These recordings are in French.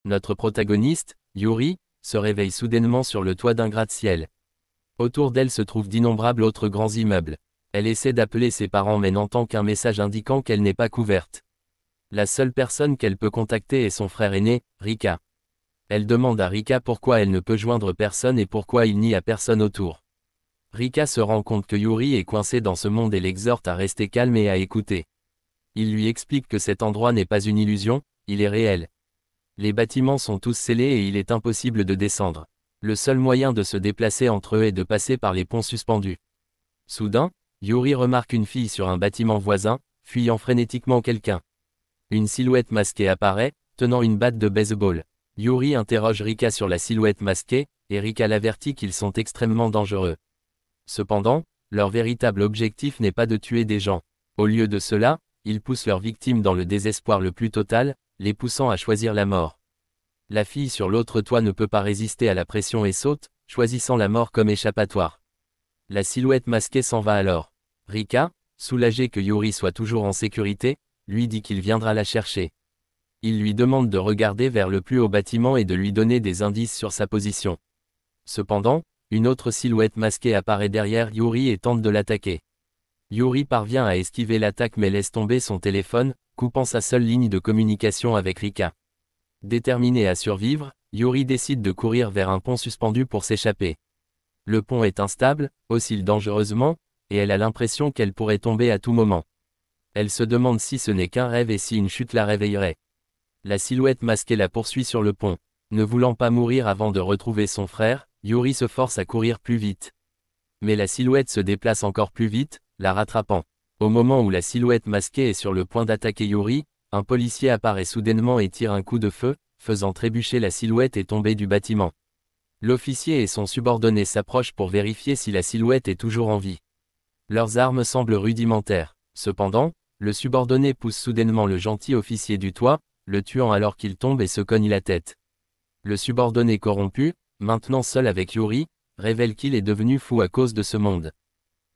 Notre protagoniste, Yuri, se réveille soudainement sur le toit d'un gratte-ciel. Autour d'elle se trouvent d'innombrables autres grands immeubles. Elle essaie d'appeler ses parents mais n'entend qu'un message indiquant qu'elle n'est pas couverte. La seule personne qu'elle peut contacter est son frère aîné, Rika. Elle demande à Rika pourquoi elle ne peut joindre personne et pourquoi il n'y a personne autour. Rika se rend compte que Yuri est coincé dans ce monde et l'exhorte à rester calme et à écouter. Il lui explique que cet endroit n'est pas une illusion, il est réel. Les bâtiments sont tous scellés et il est impossible de descendre. Le seul moyen de se déplacer entre eux est de passer par les ponts suspendus. Soudain, Yuri remarque une fille sur un bâtiment voisin, fuyant frénétiquement quelqu'un. Une silhouette masquée apparaît, tenant une batte de baseball. Yuri interroge Rika sur la silhouette masquée, et Rika l'avertit qu'ils sont extrêmement dangereux. Cependant, leur véritable objectif n'est pas de tuer des gens. Au lieu de cela, ils poussent leurs victimes dans le désespoir le plus total, les poussant à choisir la mort. La fille sur l'autre toit ne peut pas résister à la pression et saute, choisissant la mort comme échappatoire. La silhouette masquée s'en va alors. Rika, soulagé que Yuri soit toujours en sécurité, lui dit qu'il viendra la chercher. Il lui demande de regarder vers le plus haut bâtiment et de lui donner des indices sur sa position. Cependant, une autre silhouette masquée apparaît derrière Yuri et tente de l'attaquer. Yuri parvient à esquiver l'attaque mais laisse tomber son téléphone, coupant sa seule ligne de communication avec Rika. Déterminé à survivre, Yuri décide de courir vers un pont suspendu pour s'échapper. Le pont est instable, oscille dangereusement, et elle a l'impression qu'elle pourrait tomber à tout moment. Elle se demande si ce n'est qu'un rêve et si une chute la réveillerait. La silhouette masquée la poursuit sur le pont. Ne voulant pas mourir avant de retrouver son frère, Yuri se force à courir plus vite. Mais la silhouette se déplace encore plus vite, la rattrapant. Au moment où la silhouette masquée est sur le point d'attaquer Yuri, un policier apparaît soudainement et tire un coup de feu, faisant trébucher la silhouette et tomber du bâtiment. L'officier et son subordonné s'approchent pour vérifier si la silhouette est toujours en vie. Leurs armes semblent rudimentaires. Cependant, le subordonné pousse soudainement le gentil officier du toit, le tuant alors qu'il tombe et se cogne la tête. Le subordonné corrompu, maintenant seul avec Yuri, révèle qu'il est devenu fou à cause de ce monde.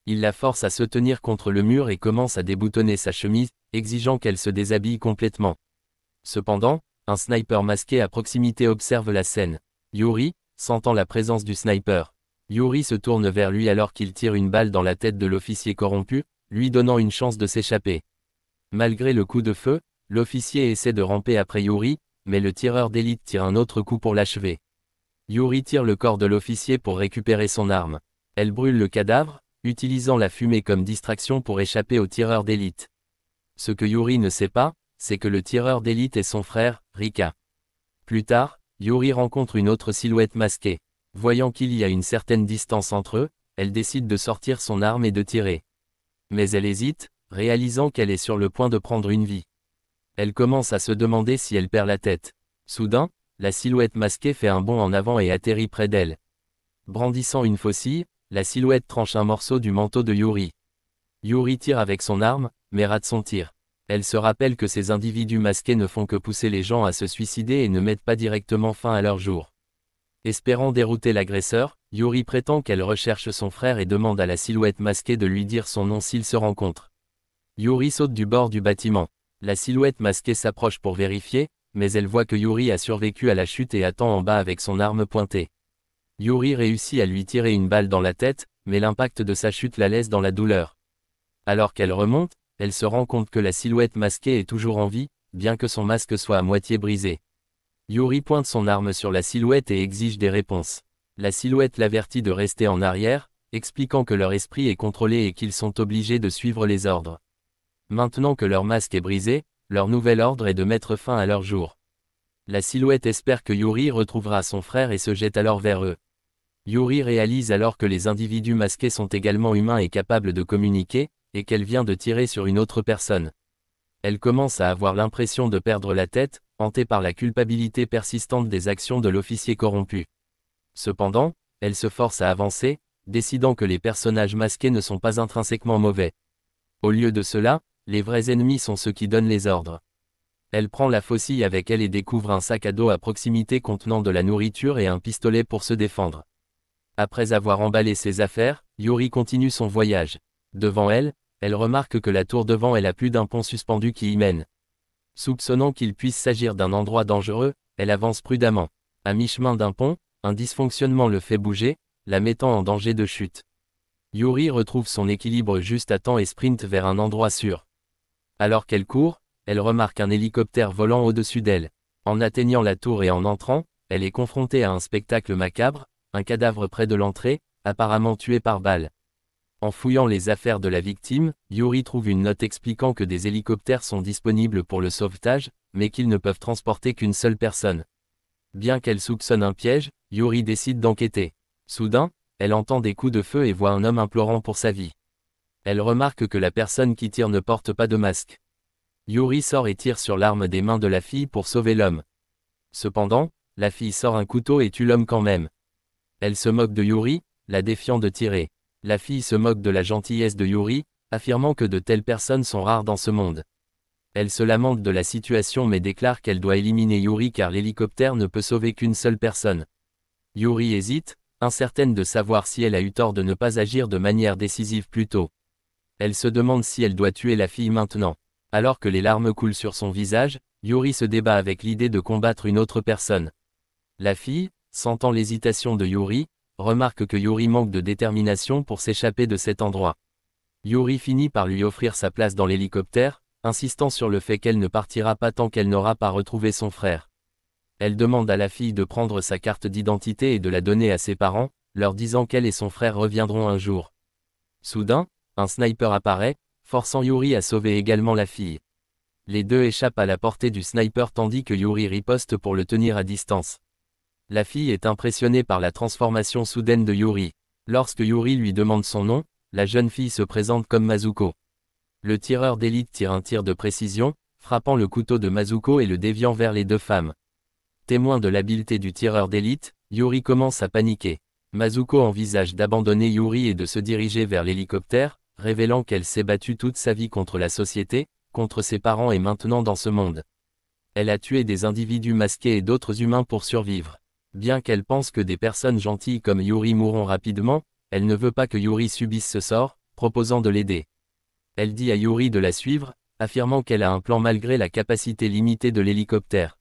Il la force à se tenir contre le mur et commence à déboutonner sa chemise, exigeant qu'elle se déshabille complètement. Cependant, un sniper masqué à proximité observe la scène. Yuri, sentant la présence du sniper. Yuri se tourne vers lui alors qu'il tire une balle dans la tête de l'officier corrompu, lui donnant une chance de s'échapper. Malgré le coup de feu, l'officier essaie de ramper après Yuri, mais le tireur d'élite tire un autre coup pour l'achever. Yuri tire le corps de l'officier pour récupérer son arme. Elle brûle le cadavre, utilisant la fumée comme distraction pour échapper au tireur d'élite. Ce que Yuri ne sait pas, c'est que le tireur d'élite est son frère, Rika. Plus tard, Yuri rencontre une autre silhouette masquée. Voyant qu'il y a une certaine distance entre eux, elle décide de sortir son arme et de tirer. Mais elle hésite, réalisant qu'elle est sur le point de prendre une vie. Elle commence à se demander si elle perd la tête. Soudain, la silhouette masquée fait un bond en avant et atterrit près d'elle. Brandissant une faucille, la silhouette tranche un morceau du manteau de Yuri. Yuri tire avec son arme, mais rate son tir. Elle se rappelle que ces individus masqués ne font que pousser les gens à se suicider et ne mettent pas directement fin à leur jour. Espérant dérouter l'agresseur, Yuri prétend qu'elle recherche son frère et demande à la silhouette masquée de lui dire son nom s'ils se rencontrent. Yuri saute du bord du bâtiment. La silhouette masquée s'approche pour vérifier, mais elle voit que Yuri a survécu à la chute et attend en bas avec son arme pointée. Yuri réussit à lui tirer une balle dans la tête, mais l'impact de sa chute la laisse dans la douleur. Alors qu'elle remonte, elle se rend compte que la silhouette masquée est toujours en vie, bien que son masque soit à moitié brisé. Yuri pointe son arme sur la silhouette et exige des réponses. La silhouette l'avertit de rester en arrière, expliquant que leur esprit est contrôlé et qu'ils sont obligés de suivre les ordres. Maintenant que leur masque est brisé, leur nouvel ordre est de mettre fin à leur jour. La silhouette espère que Yuri retrouvera son frère et se jette alors vers eux. Yuri réalise alors que les individus masqués sont également humains et capables de communiquer, et qu'elle vient de tirer sur une autre personne. Elle commence à avoir l'impression de perdre la tête, hantée par la culpabilité persistante des actions de l'officier corrompu. Cependant, elle se force à avancer, décidant que les personnages masqués ne sont pas intrinsèquement mauvais. Au lieu de cela, les vrais ennemis sont ceux qui donnent les ordres. Elle prend la faucille avec elle et découvre un sac à dos à proximité contenant de la nourriture et un pistolet pour se défendre. Après avoir emballé ses affaires, Yuri continue son voyage. Devant elle, elle remarque que la tour devant elle a plus d'un pont suspendu qui y mène. Soupçonnant qu'il puisse s'agir d'un endroit dangereux, elle avance prudemment. À mi-chemin d'un pont, un dysfonctionnement le fait bouger, la mettant en danger de chute. Yuri retrouve son équilibre juste à temps et sprinte vers un endroit sûr. Alors qu'elle court, elle remarque un hélicoptère volant au-dessus d'elle. En atteignant la tour et en entrant, elle est confrontée à un spectacle macabre, un cadavre près de l'entrée, apparemment tué par balle. En fouillant les affaires de la victime, Yuri trouve une note expliquant que des hélicoptères sont disponibles pour le sauvetage, mais qu'ils ne peuvent transporter qu'une seule personne. Bien qu'elle soupçonne un piège, Yuri décide d'enquêter. Soudain, elle entend des coups de feu et voit un homme implorant pour sa vie. Elle remarque que la personne qui tire ne porte pas de masque. Yuri sort et tire sur l'arme des mains de la fille pour sauver l'homme. Cependant, la fille sort un couteau et tue l'homme quand même. Elle se moque de Yuri, la défiant de tirer. La fille se moque de la gentillesse de Yuri, affirmant que de telles personnes sont rares dans ce monde. Elle se lamente de la situation mais déclare qu'elle doit éliminer Yuri car l'hélicoptère ne peut sauver qu'une seule personne. Yuri hésite, incertaine de savoir si elle a eu tort de ne pas agir de manière décisive plus tôt. Elle se demande si elle doit tuer la fille maintenant. Alors que les larmes coulent sur son visage, Yuri se débat avec l'idée de combattre une autre personne. La fille, sentant l'hésitation de Yuri, remarque que Yuri manque de détermination pour s'échapper de cet endroit. Yuri finit par lui offrir sa place dans l'hélicoptère, insistant sur le fait qu'elle ne partira pas tant qu'elle n'aura pas retrouvé son frère. Elle demande à la fille de prendre sa carte d'identité et de la donner à ses parents, leur disant qu'elle et son frère reviendront un jour. Soudain, un sniper apparaît, forçant Yuri à sauver également la fille. Les deux échappent à la portée du sniper tandis que Yuri riposte pour le tenir à distance. La fille est impressionnée par la transformation soudaine de Yuri. Lorsque Yuri lui demande son nom, la jeune fille se présente comme Mazuko. Le tireur d'élite tire un tir de précision, frappant le couteau de Mazuko et le déviant vers les deux femmes. Témoin de l'habileté du tireur d'élite, Yuri commence à paniquer. Mazuko envisage d'abandonner Yuri et de se diriger vers l'hélicoptère, révélant qu'elle s'est battue toute sa vie contre la société, contre ses parents et maintenant dans ce monde. Elle a tué des individus masqués et d'autres humains pour survivre. Bien qu'elle pense que des personnes gentilles comme Yuri mourront rapidement, elle ne veut pas que Yuri subisse ce sort, proposant de l'aider. Elle dit à Yuri de la suivre, affirmant qu'elle a un plan malgré la capacité limitée de l'hélicoptère.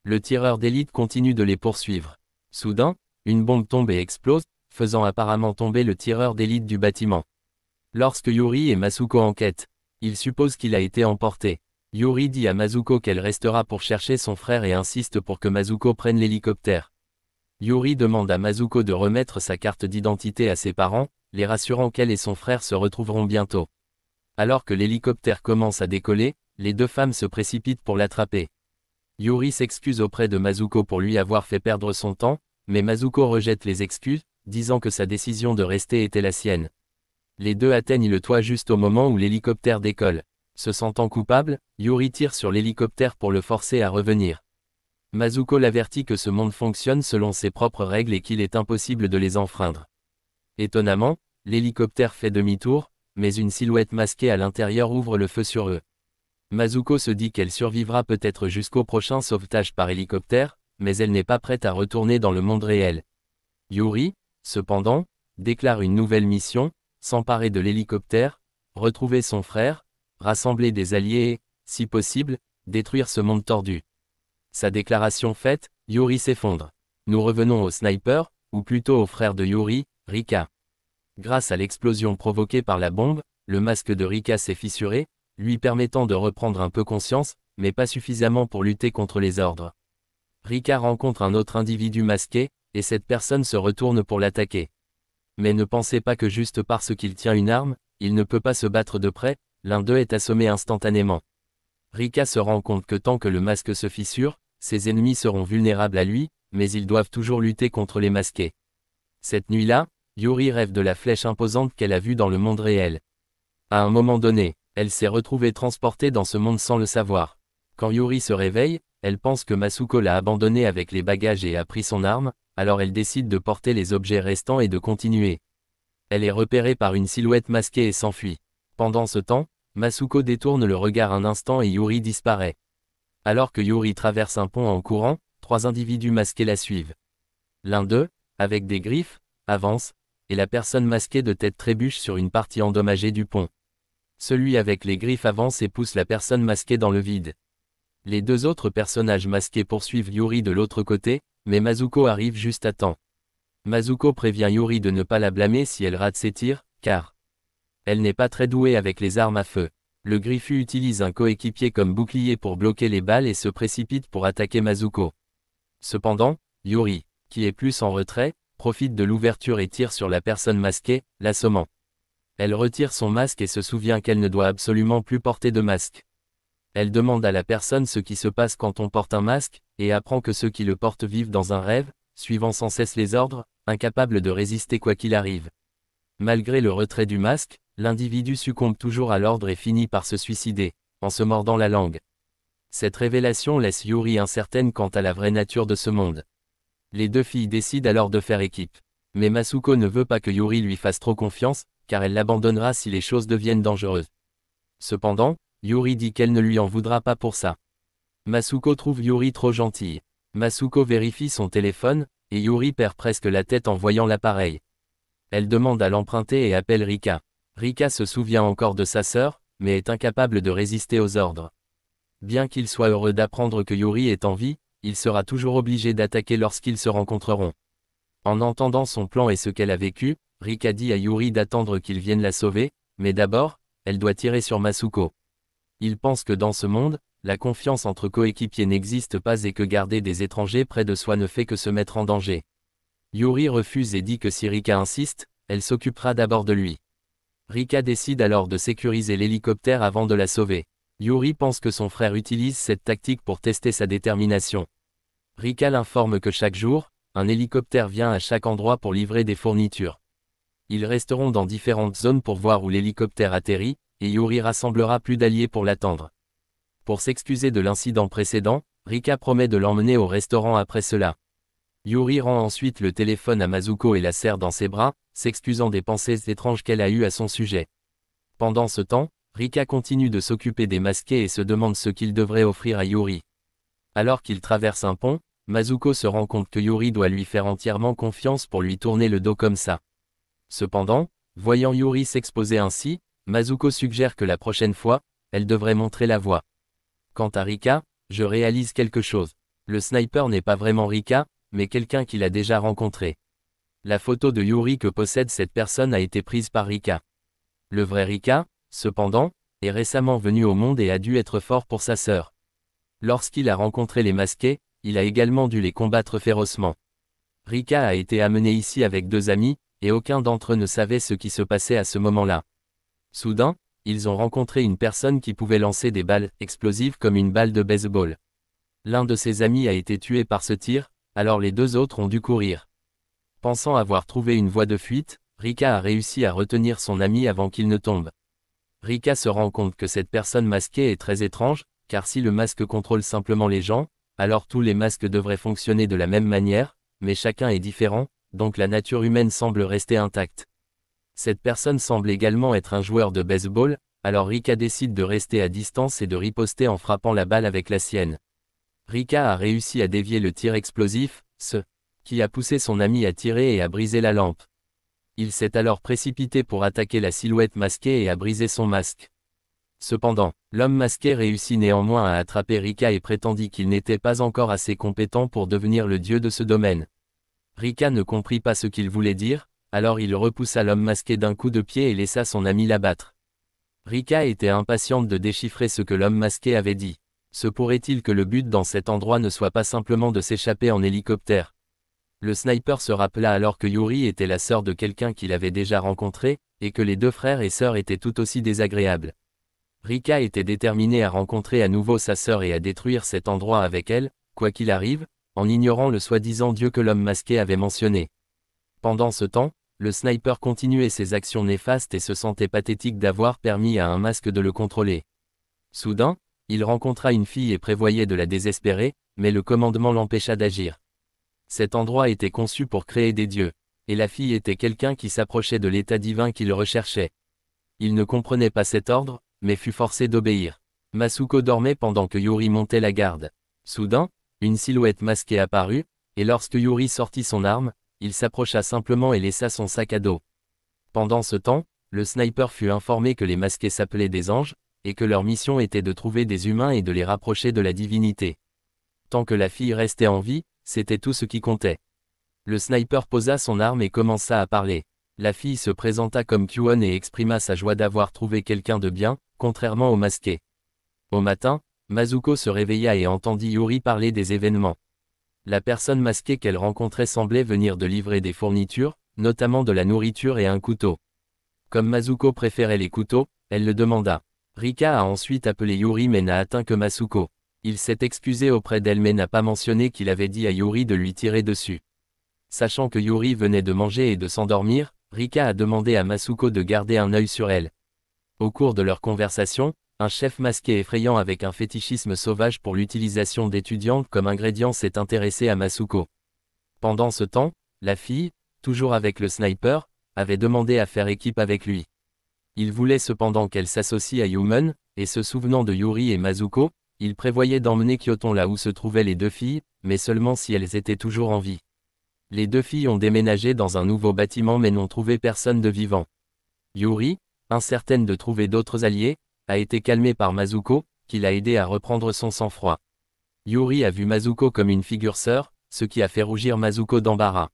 Le tireur d'élite continue de les poursuivre. Soudain, une bombe tombe et explose, faisant apparemment tomber le tireur d'élite du bâtiment. Lorsque Yuri et Masuko enquêtent, ils supposent qu'il a été emporté. Yuri dit à Mazuko qu'elle restera pour chercher son frère et insiste pour que Mazuko prenne l'hélicoptère. Yuri demande à Mazuko de remettre sa carte d'identité à ses parents, les rassurant qu'elle et son frère se retrouveront bientôt. Alors que l'hélicoptère commence à décoller, les deux femmes se précipitent pour l'attraper. Yuri s'excuse auprès de Mazuko pour lui avoir fait perdre son temps, mais Mazuko rejette les excuses, disant que sa décision de rester était la sienne. Les deux atteignent le toit juste au moment où l'hélicoptère décolle. Se sentant coupable, Yuri tire sur l'hélicoptère pour le forcer à revenir. Mazuko l'avertit que ce monde fonctionne selon ses propres règles et qu'il est impossible de les enfreindre. Étonnamment, l'hélicoptère fait demi-tour, mais une silhouette masquée à l'intérieur ouvre le feu sur eux. Mazuko se dit qu'elle survivra peut-être jusqu'au prochain sauvetage par hélicoptère, mais elle n'est pas prête à retourner dans le monde réel. Yuri, cependant, déclare une nouvelle mission, s'emparer de l'hélicoptère, retrouver son frère, rassembler des alliés et, si possible, détruire ce monde tordu. Sa déclaration faite, Yuri s'effondre. Nous revenons au sniper, ou plutôt au frère de Yuri, Rika. Grâce à l'explosion provoquée par la bombe, le masque de Rika s'est fissuré, lui permettant de reprendre un peu conscience, mais pas suffisamment pour lutter contre les ordres. Rika rencontre un autre individu masqué, et cette personne se retourne pour l'attaquer. Mais ne pensez pas que juste parce qu'il tient une arme, il ne peut pas se battre de près, l'un d'eux est assommé instantanément. Rika se rend compte que tant que le masque se fissure, ses ennemis seront vulnérables à lui, mais ils doivent toujours lutter contre les masqués. Cette nuit-là, Yuri rêve de la flèche imposante qu'elle a vue dans le monde réel. À un moment donné, elle s'est retrouvée transportée dans ce monde sans le savoir. Quand Yuri se réveille, elle pense que Masuko l'a abandonnée avec les bagages et a pris son arme, alors elle décide de porter les objets restants et de continuer. Elle est repérée par une silhouette masquée et s'enfuit. Pendant ce temps, Masuko détourne le regard un instant et Yuri disparaît. Alors que Yuri traverse un pont en courant, trois individus masqués la suivent. L'un d'eux, avec des griffes, avance, et la personne masquée de tête trébuche sur une partie endommagée du pont. Celui avec les griffes avance et pousse la personne masquée dans le vide. Les deux autres personnages masqués poursuivent Yuri de l'autre côté, mais Mazuko arrive juste à temps. Mazuko prévient Yuri de ne pas la blâmer si elle rate ses tirs, car elle n'est pas très douée avec les armes à feu. Le Griffu utilise un coéquipier comme bouclier pour bloquer les balles et se précipite pour attaquer Mazuko. Cependant, Yuri, qui est plus en retrait, profite de l'ouverture et tire sur la personne masquée, l'assommant. Elle retire son masque et se souvient qu'elle ne doit absolument plus porter de masque. Elle demande à la personne ce qui se passe quand on porte un masque, et apprend que ceux qui le portent vivent dans un rêve, suivant sans cesse les ordres, incapables de résister quoi qu'il arrive. Malgré le retrait du masque, l'individu succombe toujours à l'ordre et finit par se suicider, en se mordant la langue. Cette révélation laisse Yuri incertaine quant à la vraie nature de ce monde. Les deux filles décident alors de faire équipe. Mais Masuko ne veut pas que Yuri lui fasse trop confiance, car elle l'abandonnera si les choses deviennent dangereuses. Cependant, Yuri dit qu'elle ne lui en voudra pas pour ça. Masuko trouve Yuri trop gentille. Masuko vérifie son téléphone, et Yuri perd presque la tête en voyant l'appareil. Elle demande à l'emprunter et appelle Rika. Rika se souvient encore de sa sœur, mais est incapable de résister aux ordres. Bien qu'il soit heureux d'apprendre que Yuri est en vie, il sera toujours obligé d'attaquer lorsqu'ils se rencontreront. En entendant son plan et ce qu'elle a vécu, Rika dit à Yuri d'attendre qu'il vienne la sauver, mais d'abord, elle doit tirer sur Masuko. Il pense que dans ce monde, la confiance entre coéquipiers n'existe pas et que garder des étrangers près de soi ne fait que se mettre en danger. Yuri refuse et dit que si Rika insiste, elle s'occupera d'abord de lui. Rika décide alors de sécuriser l'hélicoptère avant de la sauver. Yuri pense que son frère utilise cette tactique pour tester sa détermination. Rika l'informe que chaque jour, un hélicoptère vient à chaque endroit pour livrer des fournitures. Ils resteront dans différentes zones pour voir où l'hélicoptère atterrit, et Yuri rassemblera plus d'alliés pour l'attendre. Pour s'excuser de l'incident précédent, Rika promet de l'emmener au restaurant après cela. Yuri rend ensuite le téléphone à Masuko et la serre dans ses bras, s'excusant des pensées étranges qu'elle a eues à son sujet. Pendant ce temps, Rika continue de s'occuper des masqués et se demande ce qu'il devrait offrir à Yuri. Alors qu'il traverse un pont, Masuko se rend compte que Yuri doit lui faire entièrement confiance pour lui tourner le dos comme ça. Cependant, voyant Yuri s'exposer ainsi, Masuko suggère que la prochaine fois, elle devrait montrer la voie. Quant à Rika, je réalise quelque chose. Le sniper n'est pas vraiment Rika, mais quelqu'un qu'il a déjà rencontré. La photo de Yuri que possède cette personne a été prise par Rika. Le vrai Rika, cependant, est récemment venu au monde et a dû être fort pour sa sœur. Lorsqu'il a rencontré les masqués, il a également dû les combattre férocement. Rika a été amené ici avec deux amis, et aucun d'entre eux ne savait ce qui se passait à ce moment-là. Soudain, ils ont rencontré une personne qui pouvait lancer des balles explosives comme une balle de baseball. L'un de ses amis a été tué par ce tir, alors les deux autres ont dû courir. Pensant avoir trouvé une voie de fuite, Rika a réussi à retenir son ami avant qu'il ne tombe. Rika se rend compte que cette personne masquée est très étrange, car si le masque contrôle simplement les gens, alors tous les masques devraient fonctionner de la même manière, mais chacun est différent, donc la nature humaine semble rester intacte. Cette personne semble également être un joueur de baseball, alors Rika décide de rester à distance et de riposter en frappant la balle avec la sienne. Rika a réussi à dévier le tir explosif, qui a poussé son ami à tirer et à briser la lampe. Il s'est alors précipité pour attaquer la silhouette masquée et à briser son masque. Cependant, l'homme masqué réussit néanmoins à attraper Rika et prétendit qu'il n'était pas encore assez compétent pour devenir le dieu de ce domaine. Rika ne comprit pas ce qu'il voulait dire, alors il repoussa l'homme masqué d'un coup de pied et laissa son ami l'abattre. Rika était impatiente de déchiffrer ce que l'homme masqué avait dit. Se pourrait-il que le but dans cet endroit ne soit pas simplement de s'échapper en hélicoptère? Le sniper se rappela alors que Yuri était la sœur de quelqu'un qu'il avait déjà rencontré, et que les deux frères et sœurs étaient tout aussi désagréables. Rika était déterminée à rencontrer à nouveau sa sœur et à détruire cet endroit avec elle, quoi qu'il arrive, en ignorant le soi-disant dieu que l'homme masqué avait mentionné. Pendant ce temps, le sniper continuait ses actions néfastes et se sentait pathétique d'avoir permis à un masque de le contrôler. Soudain, il rencontra une fille et prévoyait de la désespérer, mais le commandement l'empêcha d'agir. Cet endroit était conçu pour créer des dieux, et la fille était quelqu'un qui s'approchait de l'état divin qu'il recherchait. Il ne comprenait pas cet ordre, mais fut forcé d'obéir. Masuko dormait pendant que Yuri montait la garde. Soudain, une silhouette masquée apparut, et lorsque Yuri sortit son arme, il s'approcha simplement et laissa son sac à dos. Pendant ce temps, le sniper fut informé que les masqués s'appelaient des anges, et que leur mission était de trouver des humains et de les rapprocher de la divinité. Tant que la fille restait en vie, c'était tout ce qui comptait. Le sniper posa son arme et commença à parler. La fille se présenta comme Kyuon et exprima sa joie d'avoir trouvé quelqu'un de bien, contrairement au masqué. Au matin, Masuko se réveilla et entendit Yuri parler des événements. La personne masquée qu'elle rencontrait semblait venir de livrer des fournitures, notamment de la nourriture et un couteau. Comme Masuko préférait les couteaux, elle le demanda. Rika a ensuite appelé Yuri mais n'a atteint que Masuko. Il s'est excusé auprès d'elle mais n'a pas mentionné qu'il avait dit à Yuri de lui tirer dessus. Sachant que Yuri venait de manger et de s'endormir, Rika a demandé à Masuko de garder un œil sur elle. Au cours de leur conversation, un chef masqué effrayant avec un fétichisme sauvage pour l'utilisation d'étudiantes comme ingrédient s'est intéressé à Masuko. Pendant ce temps, la fille, toujours avec le sniper, avait demandé à faire équipe avec lui. Il voulait cependant qu'elle s'associe à Yumen, et se souvenant de Yuri et Masuko, il prévoyait d'emmener Kyoton là où se trouvaient les deux filles, mais seulement si elles étaient toujours en vie. Les deux filles ont déménagé dans un nouveau bâtiment mais n'ont trouvé personne de vivant. Yuri, incertaine de trouver d'autres alliés, a été calmée par Masuko, qui l'a aidé à reprendre son sang-froid. Yuri a vu Masuko comme une figure sœur, ce qui a fait rougir Masuko d'embarras.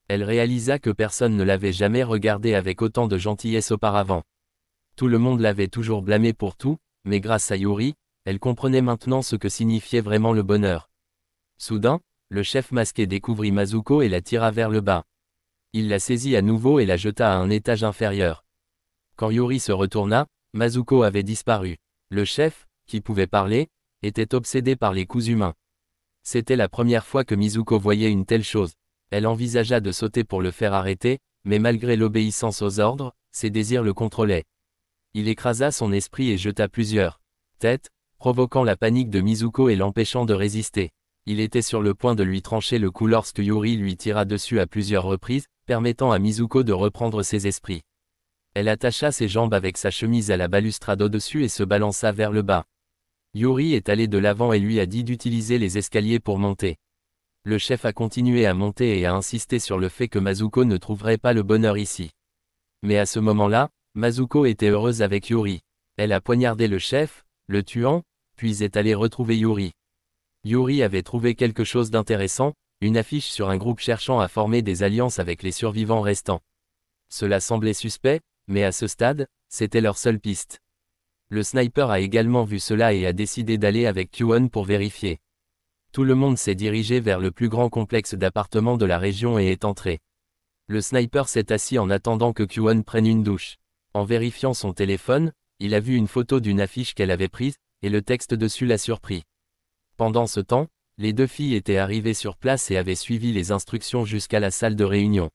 Elle réalisa que personne ne l'avait jamais regardée avec autant de gentillesse auparavant. Tout le monde l'avait toujours blâmée pour tout, mais grâce à Yuri, elle comprenait maintenant ce que signifiait vraiment le bonheur. Soudain, le chef masqué découvrit Masuko et la tira vers le bas. Il la saisit à nouveau et la jeta à un étage inférieur. Quand Yuri se retourna, Masuko avait disparu. Le chef, qui pouvait parler, était obsédé par les coups humains. C'était la première fois que Mizuko voyait une telle chose. Elle envisagea de sauter pour le faire arrêter, mais malgré l'obéissance aux ordres, ses désirs le contrôlaient. Il écrasa son esprit et jeta plusieurs têtes, provoquant la panique de Mizuko et l'empêchant de résister. Il était sur le point de lui trancher le cou lorsque Yuri lui tira dessus à plusieurs reprises, permettant à Mizuko de reprendre ses esprits. Elle attacha ses jambes avec sa chemise à la balustrade au-dessus et se balança vers le bas. Yuri est allé de l'avant et lui a dit d'utiliser les escaliers pour monter. Le chef a continué à monter et a insisté sur le fait que Masuko ne trouverait pas le bonheur ici. Mais à ce moment-là, Masuko était heureuse avec Yuri. Elle a poignardé le chef, le tuant, puis est allée retrouver Yuri. Yuri avait trouvé quelque chose d'intéressant, une affiche sur un groupe cherchant à former des alliances avec les survivants restants. Cela semblait suspect, mais à ce stade, c'était leur seule piste. Le sniper a également vu cela et a décidé d'aller avec Kyuon pour vérifier. Tout le monde s'est dirigé vers le plus grand complexe d'appartements de la région et est entré. Le sniper s'est assis en attendant que Kyuon prenne une douche. En vérifiant son téléphone, il a vu une photo d'une affiche qu'elle avait prise, et le texte dessus l'a surpris. Pendant ce temps, les deux filles étaient arrivées sur place et avaient suivi les instructions jusqu'à la salle de réunion.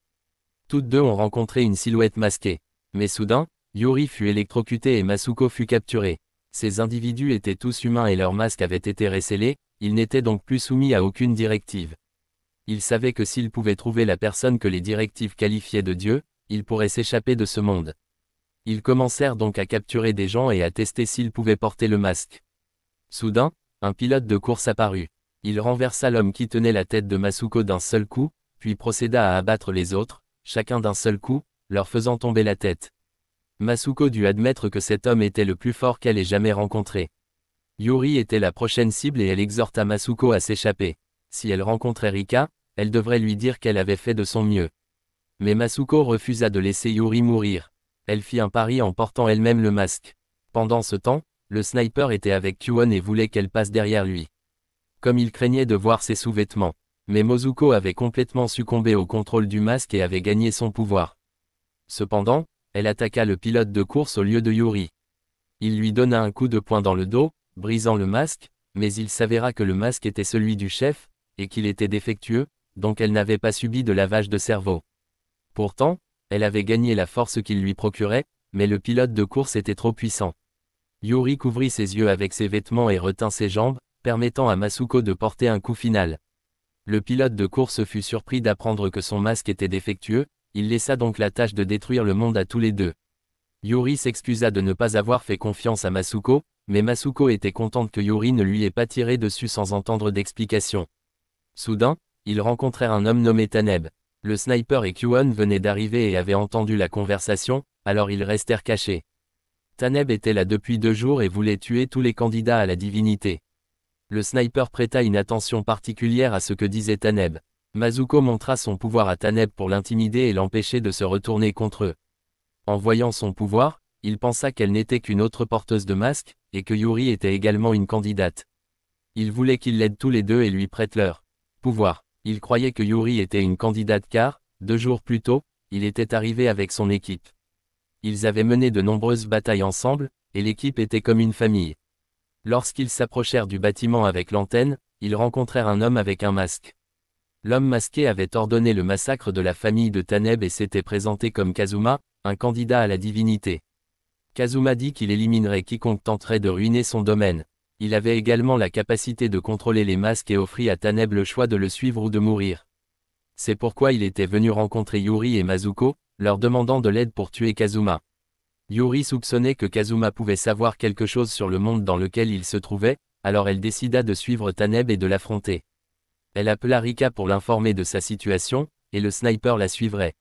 Toutes deux ont rencontré une silhouette masquée. Mais soudain, Yuri fut électrocuté et Masuko fut capturé. Ces individus étaient tous humains et leurs masques avaient été récellés, ils n'étaient donc plus soumis à aucune directive. Ils savaient que s'ils pouvaient trouver la personne que les directives qualifiaient de Dieu, ils pourraient s'échapper de ce monde. Ils commencèrent donc à capturer des gens et à tester s'ils pouvaient porter le masque. Soudain, un pilote de course apparut. Il renversa l'homme qui tenait la tête de Masuko d'un seul coup, puis procéda à abattre les autres, chacun d'un seul coup, leur faisant tomber la tête. Masuko dut admettre que cet homme était le plus fort qu'elle ait jamais rencontré. Yuri était la prochaine cible et elle exhorta Masuko à s'échapper. Si elle rencontrait Rika, elle devrait lui dire qu'elle avait fait de son mieux. Mais Masuko refusa de laisser Yuri mourir. Elle fit un pari en portant elle-même le masque. Pendant ce temps, le sniper était avec Kyuon et voulait qu'elle passe derrière lui. Comme il craignait de voir ses sous-vêtements. Mais Mozuko avait complètement succombé au contrôle du masque et avait gagné son pouvoir. Cependant, elle attaqua le pilote de course au lieu de Yuri. Il lui donna un coup de poing dans le dos, brisant le masque, mais il s'avéra que le masque était celui du chef, et qu'il était défectueux, donc elle n'avait pas subi de lavage de cerveau. Pourtant, elle avait gagné la force qu'il lui procurait, mais le pilote de course était trop puissant. Yuri couvrit ses yeux avec ses vêtements et retint ses jambes, permettant à Masuko de porter un coup final. Le pilote de course fut surpris d'apprendre que son masque était défectueux, il laissa donc la tâche de détruire le monde à tous les deux. Yuri s'excusa de ne pas avoir fait confiance à Masuko, mais Masuko était contente que Yuri ne lui ait pas tiré dessus sans entendre d'explication. Soudain, ils rencontrèrent un homme nommé Taneb. Le sniper et Kyuon venaient d'arriver et avaient entendu la conversation, alors ils restèrent cachés. Taneb était là depuis 2 jours et voulait tuer tous les candidats à la divinité. Le sniper prêta une attention particulière à ce que disait Taneb. Mazuko montra son pouvoir à Taneb pour l'intimider et l'empêcher de se retourner contre eux. En voyant son pouvoir, il pensa qu'elle n'était qu'une autre porteuse de masque, et que Yuri était également une candidate. Il voulait qu'ils l'aident tous les deux et lui prêtent leur pouvoir. Il croyait que Yuri était une candidate car, 2 jours plus tôt, il était arrivé avec son équipe. Ils avaient mené de nombreuses batailles ensemble, et l'équipe était comme une famille. Lorsqu'ils s'approchèrent du bâtiment avec l'antenne, ils rencontrèrent un homme avec un masque. L'homme masqué avait ordonné le massacre de la famille de Taneb et s'était présenté comme Kazuma, un candidat à la divinité. Kazuma dit qu'il éliminerait quiconque tenterait de ruiner son domaine. Il avait également la capacité de contrôler les masques et offrit à Taneb le choix de le suivre ou de mourir. C'est pourquoi il était venu rencontrer Yuri et Mazuko, leur demandant de l'aide pour tuer Kazuma. Yuri soupçonnait que Kazuma pouvait savoir quelque chose sur le monde dans lequel il se trouvait, alors elle décida de suivre Taneb et de l'affronter. Elle appela Rika pour l'informer de sa situation, et le sniper la suivrait.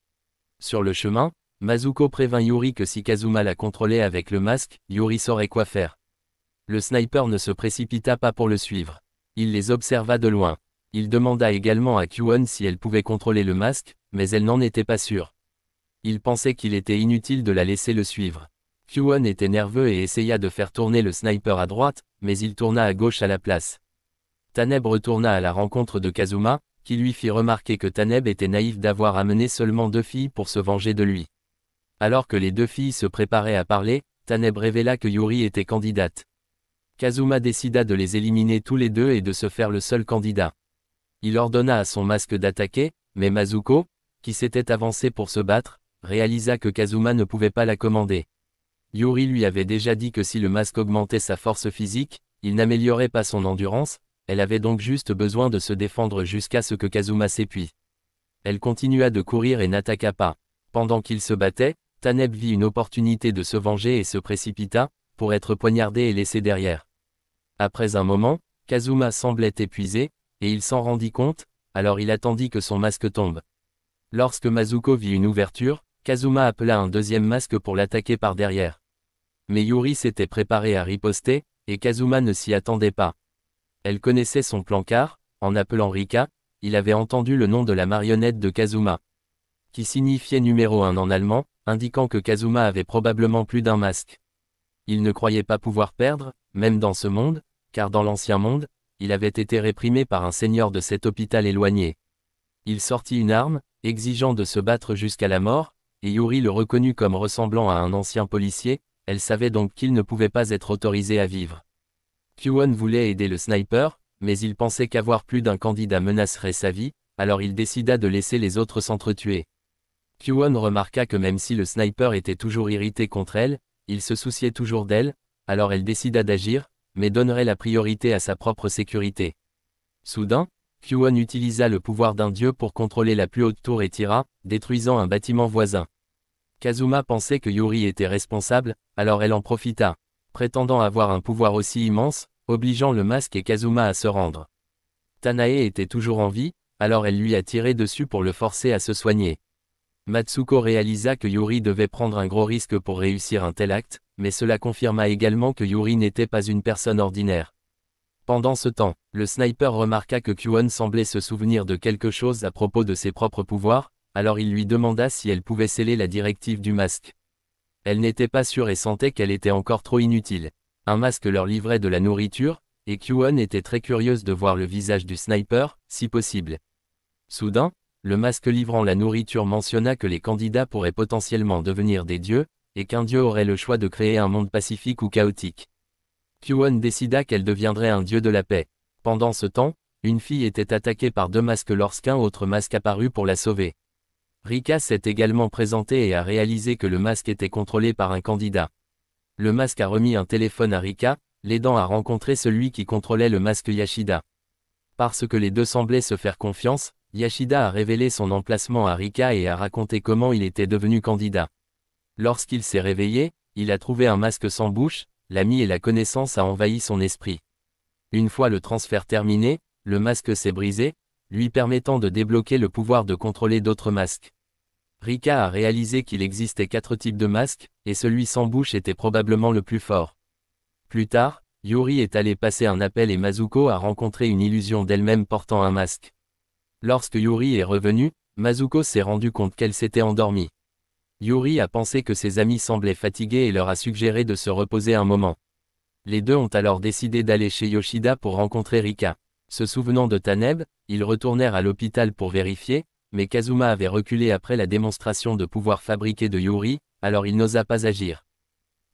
Sur le chemin, Mazuko prévint Yuri que si Kazuma la contrôlait avec le masque, Yuri saurait quoi faire. Le sniper ne se précipita pas pour le suivre. Il les observa de loin. Il demanda également à Kyuon si elle pouvait contrôler le masque, mais elle n'en était pas sûre. Il pensait qu'il était inutile de la laisser le suivre. Kyuon était nerveux et essaya de faire tourner le sniper à droite, mais il tourna à gauche à la place. Taneb retourna à la rencontre de Kazuma, qui lui fit remarquer que Taneb était naïf d'avoir amené seulement 2 filles pour se venger de lui. Alors que les 2 filles se préparaient à parler, Taneb révéla que Yuri était candidate. Kazuma décida de les éliminer tous les deux et de se faire le seul candidat. Il ordonna à son masque d'attaquer, mais Mazuko, qui s'était avancé pour se battre, réalisa que Kazuma ne pouvait pas la commander. Yuri lui avait déjà dit que si le masque augmentait sa force physique, il n'améliorait pas son endurance, elle avait donc juste besoin de se défendre jusqu'à ce que Kazuma s'épuise. Elle continua de courir et n'attaqua pas. Pendant qu'il se battait, Taneb vit une opportunité de se venger et se précipita, pour être poignardé et laissé derrière. Après un moment, Kazuma semblait épuisé, et il s'en rendit compte, alors il attendit que son masque tombe. Lorsque Mazuko vit une ouverture, Kazuma appela un deuxième masque pour l'attaquer par derrière. Mais Yuri s'était préparé à riposter, et Kazuma ne s'y attendait pas. Elle connaissait son plan car, en appelant Rika, il avait entendu le nom de la marionnette de Kazuma, qui signifiait numéro 1 en allemand, indiquant que Kazuma avait probablement plus d'un masque. Il ne croyait pas pouvoir perdre, même dans ce monde, car dans l'ancien monde, il avait été réprimé par un seigneur de cet hôpital éloigné. Il sortit une arme, exigeant de se battre jusqu'à la mort, et Yuri le reconnut comme ressemblant à un ancien policier, elle savait donc qu'il ne pouvait pas être autorisé à vivre. Kyuon voulait aider le sniper, mais il pensait qu'avoir plus d'un candidat menacerait sa vie, alors il décida de laisser les autres s'entretuer. Kyuon remarqua que même si le sniper était toujours irrité contre elle, il se souciait toujours d'elle, alors elle décida d'agir, mais donnerait la priorité à sa propre sécurité. Soudain, Kyuon utilisa le pouvoir d'un dieu pour contrôler la plus haute tour et tira, détruisant un bâtiment voisin. Kazuma pensait que Yuri était responsable, alors elle en profita, prétendant avoir un pouvoir aussi immense, obligeant le masque et Kazuma à se rendre. Tanae était toujours en vie, alors elle lui a tiré dessus pour le forcer à se soigner. Matsuko réalisa que Yuri devait prendre un gros risque pour réussir un tel acte, mais cela confirma également que Yuri n'était pas une personne ordinaire. Pendant ce temps, le sniper remarqua que Kyuon semblait se souvenir de quelque chose à propos de ses propres pouvoirs, alors il lui demanda si elle pouvait sceller la directive du masque. Elle n'était pas sûre et sentait qu'elle était encore trop inutile. Un masque leur livrait de la nourriture, et Kyuon était très curieuse de voir le visage du sniper, si possible. Soudain, le masque livrant la nourriture mentionna que les candidats pourraient potentiellement devenir des dieux, et qu'un dieu aurait le choix de créer un monde pacifique ou chaotique. Kyuon décida qu'elle deviendrait un dieu de la paix. Pendant ce temps, une fille était attaquée par 2 masques lorsqu'un autre masque apparut pour la sauver. Rika s'est également présentée et a réalisé que le masque était contrôlé par un candidat. Le masque a remis un téléphone à Rika, l'aidant à rencontrer celui qui contrôlait le masque Yashida. Parce que les deux semblaient se faire confiance, Yashida a révélé son emplacement à Rika et a raconté comment il était devenu candidat. Lorsqu'il s'est réveillé, il a trouvé un masque sans bouche, l'ami et la connaissance a envahi son esprit. Une fois le transfert terminé, le masque s'est brisé, lui permettant de débloquer le pouvoir de contrôler d'autres masques. Rika a réalisé qu'il existait 4 types de masques, et celui sans bouche était probablement le plus fort. Plus tard, Yuri est allé passer un appel et Mazuko a rencontré une illusion d'elle-même portant un masque. Lorsque Yuri est revenu, Mazuko s'est rendu compte qu'elle s'était endormie. Yuri a pensé que ses amis semblaient fatigués et leur a suggéré de se reposer un moment. Les deux ont alors décidé d'aller chez Yoshida pour rencontrer Rika. Se souvenant de Taneb, ils retournèrent à l'hôpital pour vérifier, mais Kazuma avait reculé après la démonstration de pouvoir fabriquer de Yuri, alors il n'osa pas agir.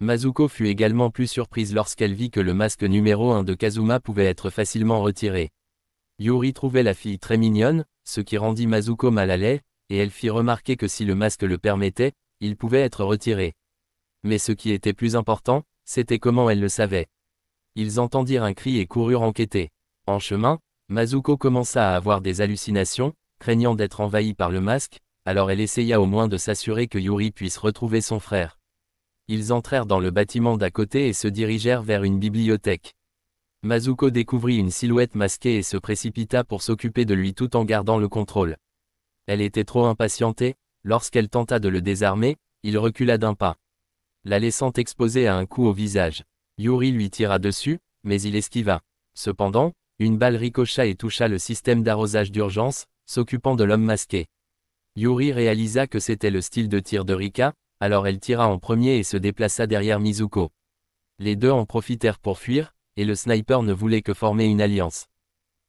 Mazuko fut également plus surprise lorsqu'elle vit que le masque numéro 1 de Kazuma pouvait être facilement retiré. Yuri trouvait la fille très mignonne, ce qui rendit Mazuko mal à l'aise, et elle fit remarquer que si le masque le permettait, il pouvait être retiré. Mais ce qui était plus important, c'était comment elle le savait. Ils entendirent un cri et coururent enquêter. En chemin, Mazuko commença à avoir des hallucinations, craignant d'être envahie par le masque, alors elle essaya au moins de s'assurer que Yuri puisse retrouver son frère. Ils entrèrent dans le bâtiment d'à côté et se dirigèrent vers une bibliothèque. Mazuko découvrit une silhouette masquée et se précipita pour s'occuper de lui tout en gardant le contrôle. Elle était trop impatientée, lorsqu'elle tenta de le désarmer, il recula d'un pas, la laissant exposée à un coup au visage. Yuri lui tira dessus, mais il esquiva. Cependant, une balle ricocha et toucha le système d'arrosage d'urgence, s'occupant de l'homme masqué. Yuri réalisa que c'était le style de tir de Rika, alors elle tira en premier et se déplaça derrière Mizuko. Les deux en profitèrent pour fuir, et le sniper ne voulait que former une alliance.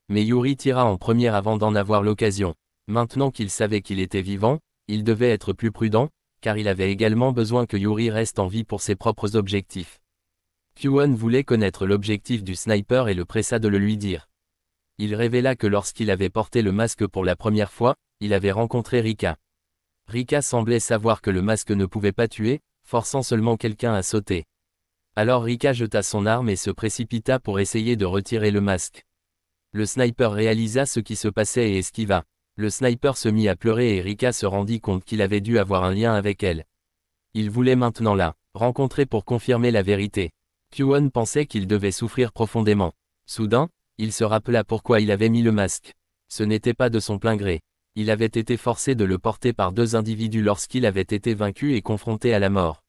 Mais Yuri tira en première avant d'en avoir l'occasion. Maintenant qu'il savait qu'il était vivant, il devait être plus prudent, car il avait également besoin que Yuri reste en vie pour ses propres objectifs. Kyuon voulait connaître l'objectif du sniper et le pressa de le lui dire. Il révéla que lorsqu'il avait porté le masque pour la première fois, il avait rencontré Rika. Rika semblait savoir que le masque ne pouvait pas tuer, forçant seulement quelqu'un à sauter. Alors Rika jeta son arme et se précipita pour essayer de retirer le masque. Le sniper réalisa ce qui se passait et esquiva. Le sniper se mit à pleurer et Rika se rendit compte qu'il avait dû avoir un lien avec elle. Il voulait maintenant la rencontrer pour confirmer la vérité. Kyuon pensait qu'il devait souffrir profondément. Soudain, il se rappela pourquoi il avait mis le masque. Ce n'était pas de son plein gré. Il avait été forcé de le porter par 2 individus lorsqu'il avait été vaincu et confronté à la mort.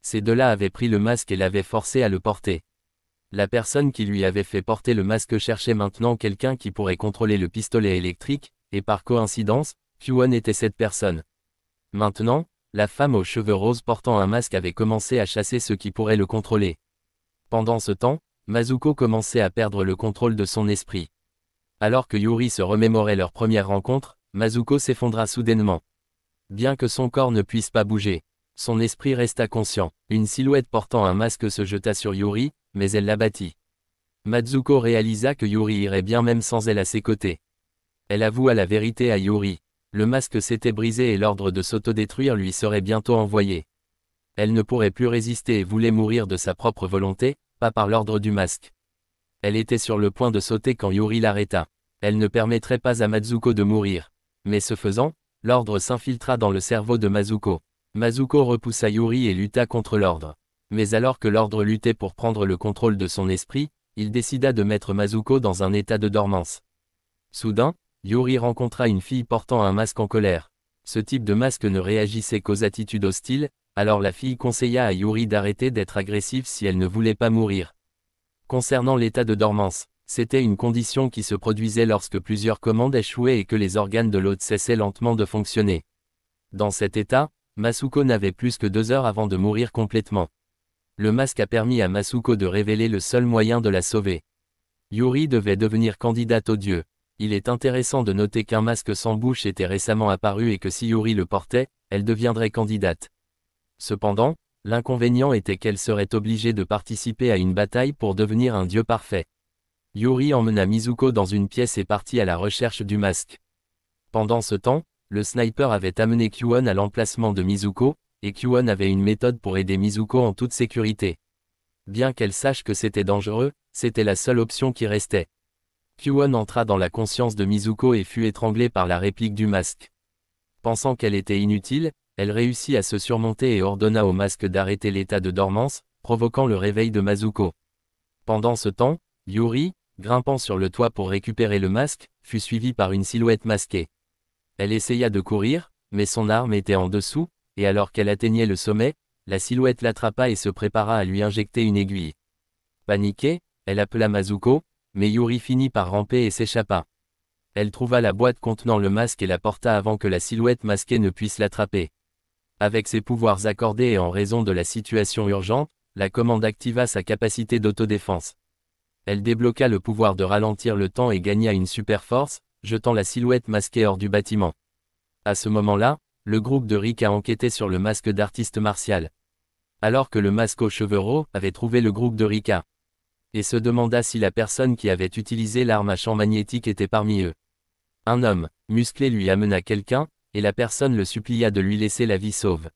Ces deux-là avaient pris le masque et l'avaient forcé à le porter. La personne qui lui avait fait porter le masque cherchait maintenant quelqu'un qui pourrait contrôler le pistolet électrique, et par coïncidence, Kyuon était cette personne. Maintenant, la femme aux cheveux roses portant un masque avait commencé à chasser ceux qui pourraient le contrôler. Pendant ce temps, Mazuko commençait à perdre le contrôle de son esprit. Alors que Yuri se remémorait leur première rencontre, Mazuko s'effondra soudainement. Bien que son corps ne puisse pas bouger, son esprit resta conscient. Une silhouette portant un masque se jeta sur Yuri, mais elle l'abattit. Mazuko réalisa que Yuri irait bien même sans elle à ses côtés. Elle avoua la vérité à Yuri. Le masque s'était brisé et l'ordre de s'autodétruire lui serait bientôt envoyé. Elle ne pourrait plus résister et voulait mourir de sa propre volonté, pas par l'ordre du masque. Elle était sur le point de sauter quand Yuri l'arrêta. Elle ne permettrait pas à Mazuko de mourir. Mais ce faisant, l'ordre s'infiltra dans le cerveau de Mazuko. Mazuko repoussa Yuri et lutta contre l'ordre. Mais alors que l'ordre luttait pour prendre le contrôle de son esprit, il décida de mettre Mazuko dans un état de dormance. Soudain, Yuri rencontra une fille portant un masque en colère. Ce type de masque ne réagissait qu'aux attitudes hostiles, alors la fille conseilla à Yuri d'arrêter d'être agressive si elle ne voulait pas mourir. Concernant l'état de dormance, c'était une condition qui se produisait lorsque plusieurs commandes échouaient et que les organes de l'hôte cessaient lentement de fonctionner. Dans cet état, Masuko n'avait plus que 2 heures avant de mourir complètement. Le masque a permis à Masuko de révéler le seul moyen de la sauver. Yuri devait devenir candidate aux dieux. Il est intéressant de noter qu'un masque sans bouche était récemment apparu et que si Yuri le portait, elle deviendrait candidate. Cependant, l'inconvénient était qu'elle serait obligée de participer à une bataille pour devenir un dieu parfait. Yuri emmena Mizuko dans une pièce et partit à la recherche du masque. Pendant ce temps, le sniper avait amené Kyuon à l'emplacement de Mizuko, et Kyuon avait une méthode pour aider Mizuko en toute sécurité. Bien qu'elle sache que c'était dangereux, c'était la seule option qui restait. Kyuon entra dans la conscience de Mizuko et fut étranglée par la réplique du masque. Pensant qu'elle était inutile, elle réussit à se surmonter et ordonna au masque d'arrêter l'état de dormance, provoquant le réveil de Masuko. Pendant ce temps, Yuri, grimpant sur le toit pour récupérer le masque, fut suivi par une silhouette masquée. Elle essaya de courir, mais son arme était en dessous, et alors qu'elle atteignait le sommet, la silhouette l'attrapa et se prépara à lui injecter une aiguille. Paniquée, elle appela Masuko, mais Yuri finit par ramper et s'échappa. Elle trouva la boîte contenant le masque et la porta avant que la silhouette masquée ne puisse l'attraper. Avec ses pouvoirs accordés et en raison de la situation urgente, la commande activa sa capacité d'autodéfense. Elle débloqua le pouvoir de ralentir le temps et gagna une super force, jetant la silhouette masquée hors du bâtiment. À ce moment-là, le groupe de Rika enquêtait sur le masque d'artiste martial. Alors que le masque aux cheveux roux avait trouvé le groupe de Rika. Et se demanda si la personne qui avait utilisé l'arme à champ magnétique était parmi eux. Un homme, musclé lui amena quelqu'un, et la personne le supplia de lui laisser la vie sauve.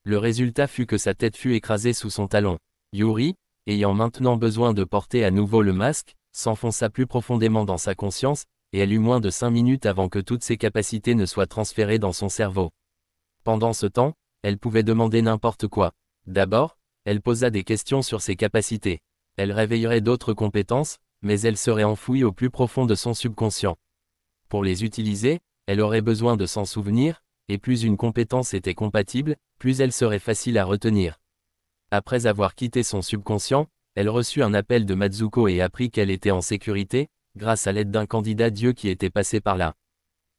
Le résultat fut que sa tête fut écrasée sous son talon. Yuri, ayant maintenant besoin de porter à nouveau le masque, s'enfonça plus profondément dans sa conscience, et elle eut moins de 5 minutes avant que toutes ses capacités ne soient transférées dans son cerveau. Pendant ce temps, elle pouvait demander n'importe quoi. D'abord, elle posa des questions sur ses capacités. Elle réveillerait d'autres compétences, mais elles seraient enfouies au plus profond de son subconscient. Pour les utiliser, elle aurait besoin de s'en souvenir, et plus une compétence était compatible, plus elle serait facile à retenir. Après avoir quitté son subconscient, elle reçut un appel de Masuko et apprit qu'elle était en sécurité, grâce à l'aide d'un candidat Dieu qui était passé par là.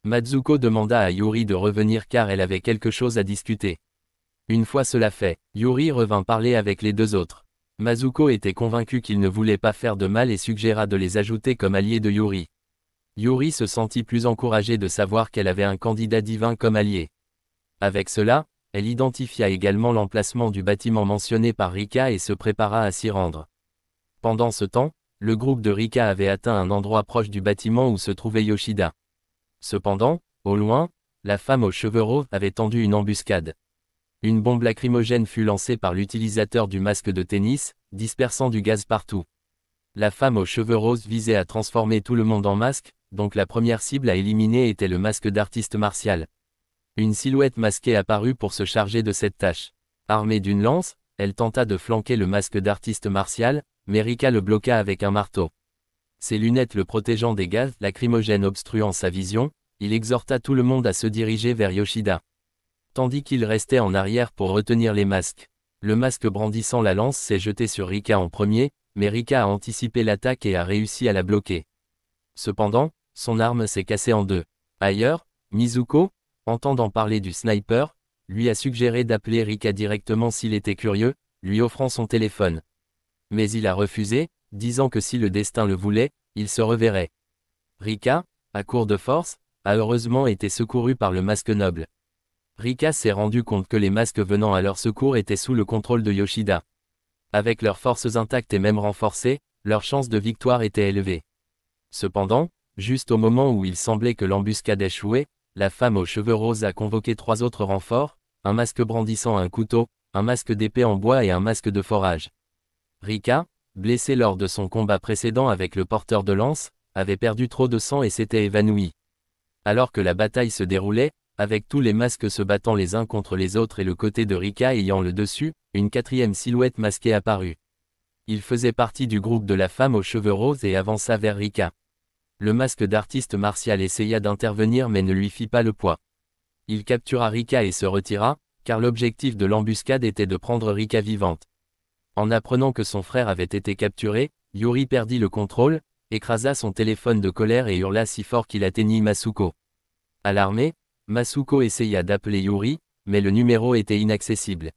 Masuko demanda à Yuri de revenir car elle avait quelque chose à discuter. Une fois cela fait, Yuri revint parler avec les deux autres. Masuko était convaincu qu'il ne voulait pas faire de mal et suggéra de les ajouter comme alliés de Yuri. Yuri se sentit plus encouragée de savoir qu'elle avait un candidat divin comme allié. Avec cela, elle identifia également l'emplacement du bâtiment mentionné par Rika et se prépara à s'y rendre. Pendant ce temps, le groupe de Rika avait atteint un endroit proche du bâtiment où se trouvait Yoshida. Cependant, au loin, la femme aux cheveux roses avait tendu une embuscade. Une bombe lacrymogène fut lancée par l'utilisateur du masque de tennis, dispersant du gaz partout. La femme aux cheveux roses visait à transformer tout le monde en masque, donc la première cible à éliminer était le masque d'artiste martial. Une silhouette masquée apparut pour se charger de cette tâche. Armée d'une lance, elle tenta de flanquer le masque d'artiste martial, mais Rika le bloqua avec un marteau. Ses lunettes le protégeant des gaz lacrymogènes obstruant sa vision, il exhorta tout le monde à se diriger vers Yoshida. Tandis qu'il restait en arrière pour retenir les masques. Le masque brandissant la lance s'est jeté sur Rika en premier, mais Rika a anticipé l'attaque et a réussi à la bloquer. Cependant, son arme s'est cassée en deux. Ailleurs, Mizuko, entendant parler du sniper, lui a suggéré d'appeler Rika directement s'il était curieux, lui offrant son téléphone. Mais il a refusé, disant que si le destin le voulait, il se reverrait. Rika, à court de force, a heureusement été secouru par le masque noble. Rika s'est rendu compte que les masques venant à leur secours étaient sous le contrôle de Yoshida. Avec leurs forces intactes et même renforcées, leurs chances de victoire étaient élevées. Cependant, juste au moment où il semblait que l'embuscade échouait, la femme aux cheveux roses a convoqué 3 autres renforts, un masque brandissant un couteau, un masque d'épée en bois et un masque de forage. Rika, blessé lors de son combat précédent avec le porteur de lance, avait perdu trop de sang et s'était évanoui. Alors que la bataille se déroulait, avec tous les masques se battant les uns contre les autres et le côté de Rika ayant le dessus, une 4e silhouette masquée apparut. Il faisait partie du groupe de la femme aux cheveux roses et avança vers Rika. Le masque d'artiste martial essaya d'intervenir mais ne lui fit pas le poids. Il captura Rika et se retira, car l'objectif de l'embuscade était de prendre Rika vivante. En apprenant que son frère avait été capturé, Yuri perdit le contrôle, écrasa son téléphone de colère et hurla si fort qu'il atteignit Masuko. Alarmée, Masuko essaya d'appeler Yuri, mais le numéro était inaccessible.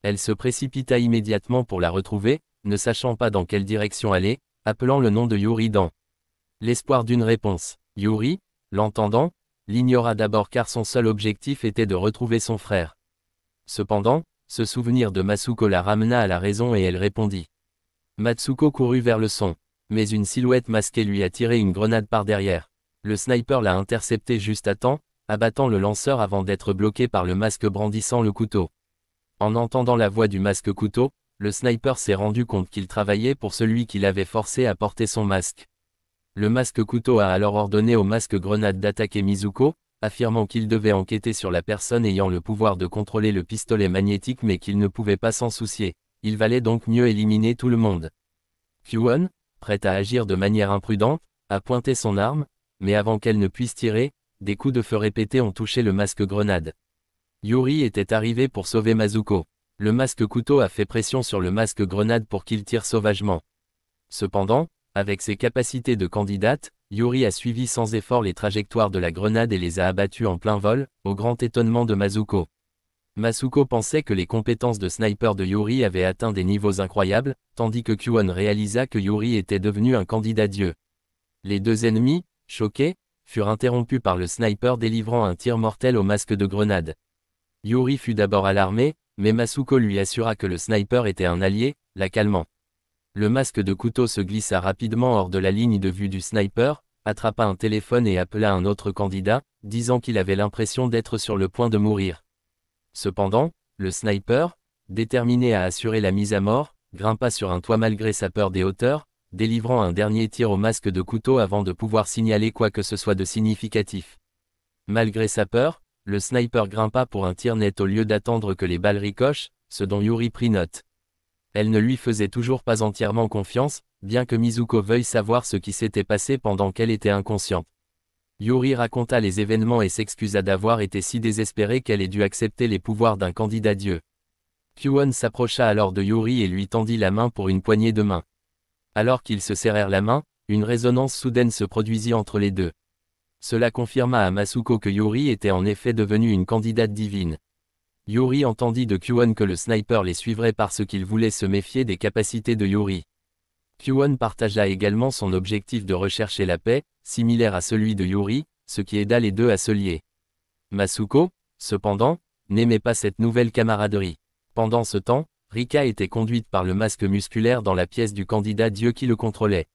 Elle se précipita immédiatement pour la retrouver, ne sachant pas dans quelle direction aller, appelant le nom de Yuri dans l'espoir d'une réponse. Yuri, l'entendant, l'ignora d'abord car son seul objectif était de retrouver son frère. Cependant, ce souvenir de Masuko la ramena à la raison et elle répondit. Matsuko courut vers le son, mais une silhouette masquée lui a tiré une grenade par derrière. Le sniper l'a intercepté juste à temps, abattant le lanceur avant d'être bloqué par le masque brandissant le couteau. En entendant la voix du masque couteau, le sniper s'est rendu compte qu'il travaillait pour celui qui l'avait forcé à porter son masque. Le masque couteau a alors ordonné au masque grenade d'attaquer Mizuko, affirmant qu'il devait enquêter sur la personne ayant le pouvoir de contrôler le pistolet magnétique mais qu'il ne pouvait pas s'en soucier. Il valait donc mieux éliminer tout le monde. Kyuon, prête à agir de manière imprudente, a pointé son arme, mais avant qu'elle ne puisse tirer, des coups de feu répétés ont touché le masque grenade. Yuri était arrivé pour sauver Masuko. Le masque couteau a fait pression sur le masque grenade pour qu'il tire sauvagement. Cependant, avec ses capacités de candidate, Yuri a suivi sans effort les trajectoires de la grenade et les a abattus en plein vol, au grand étonnement de Masuko. Masuko pensait que les compétences de sniper de Yuri avaient atteint des niveaux incroyables, tandis que Kwon réalisa que Yuri était devenu un candidat dieu. Les deux ennemis, choqués, furent interrompus par le sniper délivrant un tir mortel au masque de grenade. Yuri fut d'abord alarmé, mais Masuko lui assura que le sniper était un allié, la calmant. Le masque de couteau se glissa rapidement hors de la ligne de vue du sniper, attrapa un téléphone et appela un autre candidat, disant qu'il avait l'impression d'être sur le point de mourir. Cependant, le sniper, déterminé à assurer la mise à mort, grimpa sur un toit malgré sa peur des hauteurs, délivrant un dernier tir au masque de couteau avant de pouvoir signaler quoi que ce soit de significatif. Malgré sa peur, le sniper grimpa pour un tir net au lieu d'attendre que les balles ricochent, ce dont Yuri prit note. Elle ne lui faisait toujours pas entièrement confiance, bien que Mizuko veuille savoir ce qui s'était passé pendant qu'elle était inconsciente. Yuri raconta les événements et s'excusa d'avoir été si désespérée qu'elle ait dû accepter les pouvoirs d'un candidat dieu. Kwon s'approcha alors de Yuri et lui tendit la main pour une poignée de main. Alors qu'ils se serrèrent la main, une résonance soudaine se produisit entre les deux. Cela confirma à Masuko que Yuri était en effet devenue une candidate divine. Yuri entendit de Kwon que le sniper les suivrait parce qu'il voulait se méfier des capacités de Yuri. Kwon partagea également son objectif de rechercher la paix, similaire à celui de Yuri, ce qui aida les deux à se lier. Masuko, cependant, n'aimait pas cette nouvelle camaraderie. Pendant ce temps, Rika était conduite par le masque musculaire dans la pièce du candidat dieu qui le contrôlait.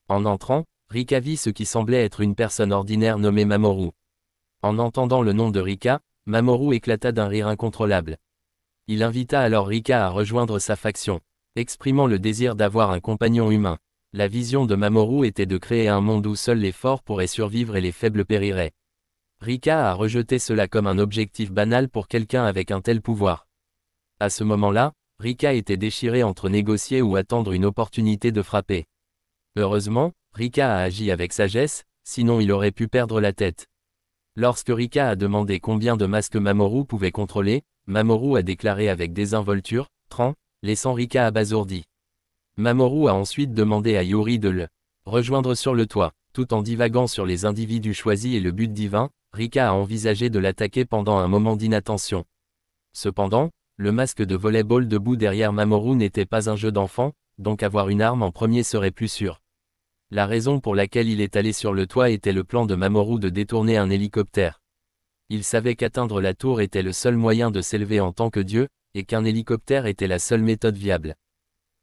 En entrant, Rika vit ce qui semblait être une personne ordinaire nommée Mamoru. En entendant le nom de Rika, Mamoru éclata d'un rire incontrôlable. Il invita alors Rika à rejoindre sa faction, exprimant le désir d'avoir un compagnon humain. La vision de Mamoru était de créer un monde où seuls les forts pourraient survivre et les faibles périraient. Rika a rejeté cela comme un objectif banal pour quelqu'un avec un tel pouvoir. À ce moment-là, Rika était déchirée entre négocier ou attendre une opportunité de frapper. Heureusement, Rika a agi avec sagesse, sinon il aurait pu perdre la tête. Lorsque Rika a demandé combien de masques Mamoru pouvait contrôler, Mamoru a déclaré avec désinvolture, 30, laissant Rika abasourdi. Mamoru a ensuite demandé à Yuri de le rejoindre sur le toit. Tout en divaguant sur les individus choisis et le but divin, Rika a envisagé de l'attaquer pendant un moment d'inattention. Cependant, le masque de volleyball debout derrière Mamoru n'était pas un jeu d'enfant, donc avoir une arme en premier serait plus sûr. La raison pour laquelle il est allé sur le toit était le plan de Mamoru de détourner un hélicoptère. Il savait qu'atteindre la tour était le seul moyen de s'élever en tant que dieu, et qu'un hélicoptère était la seule méthode viable.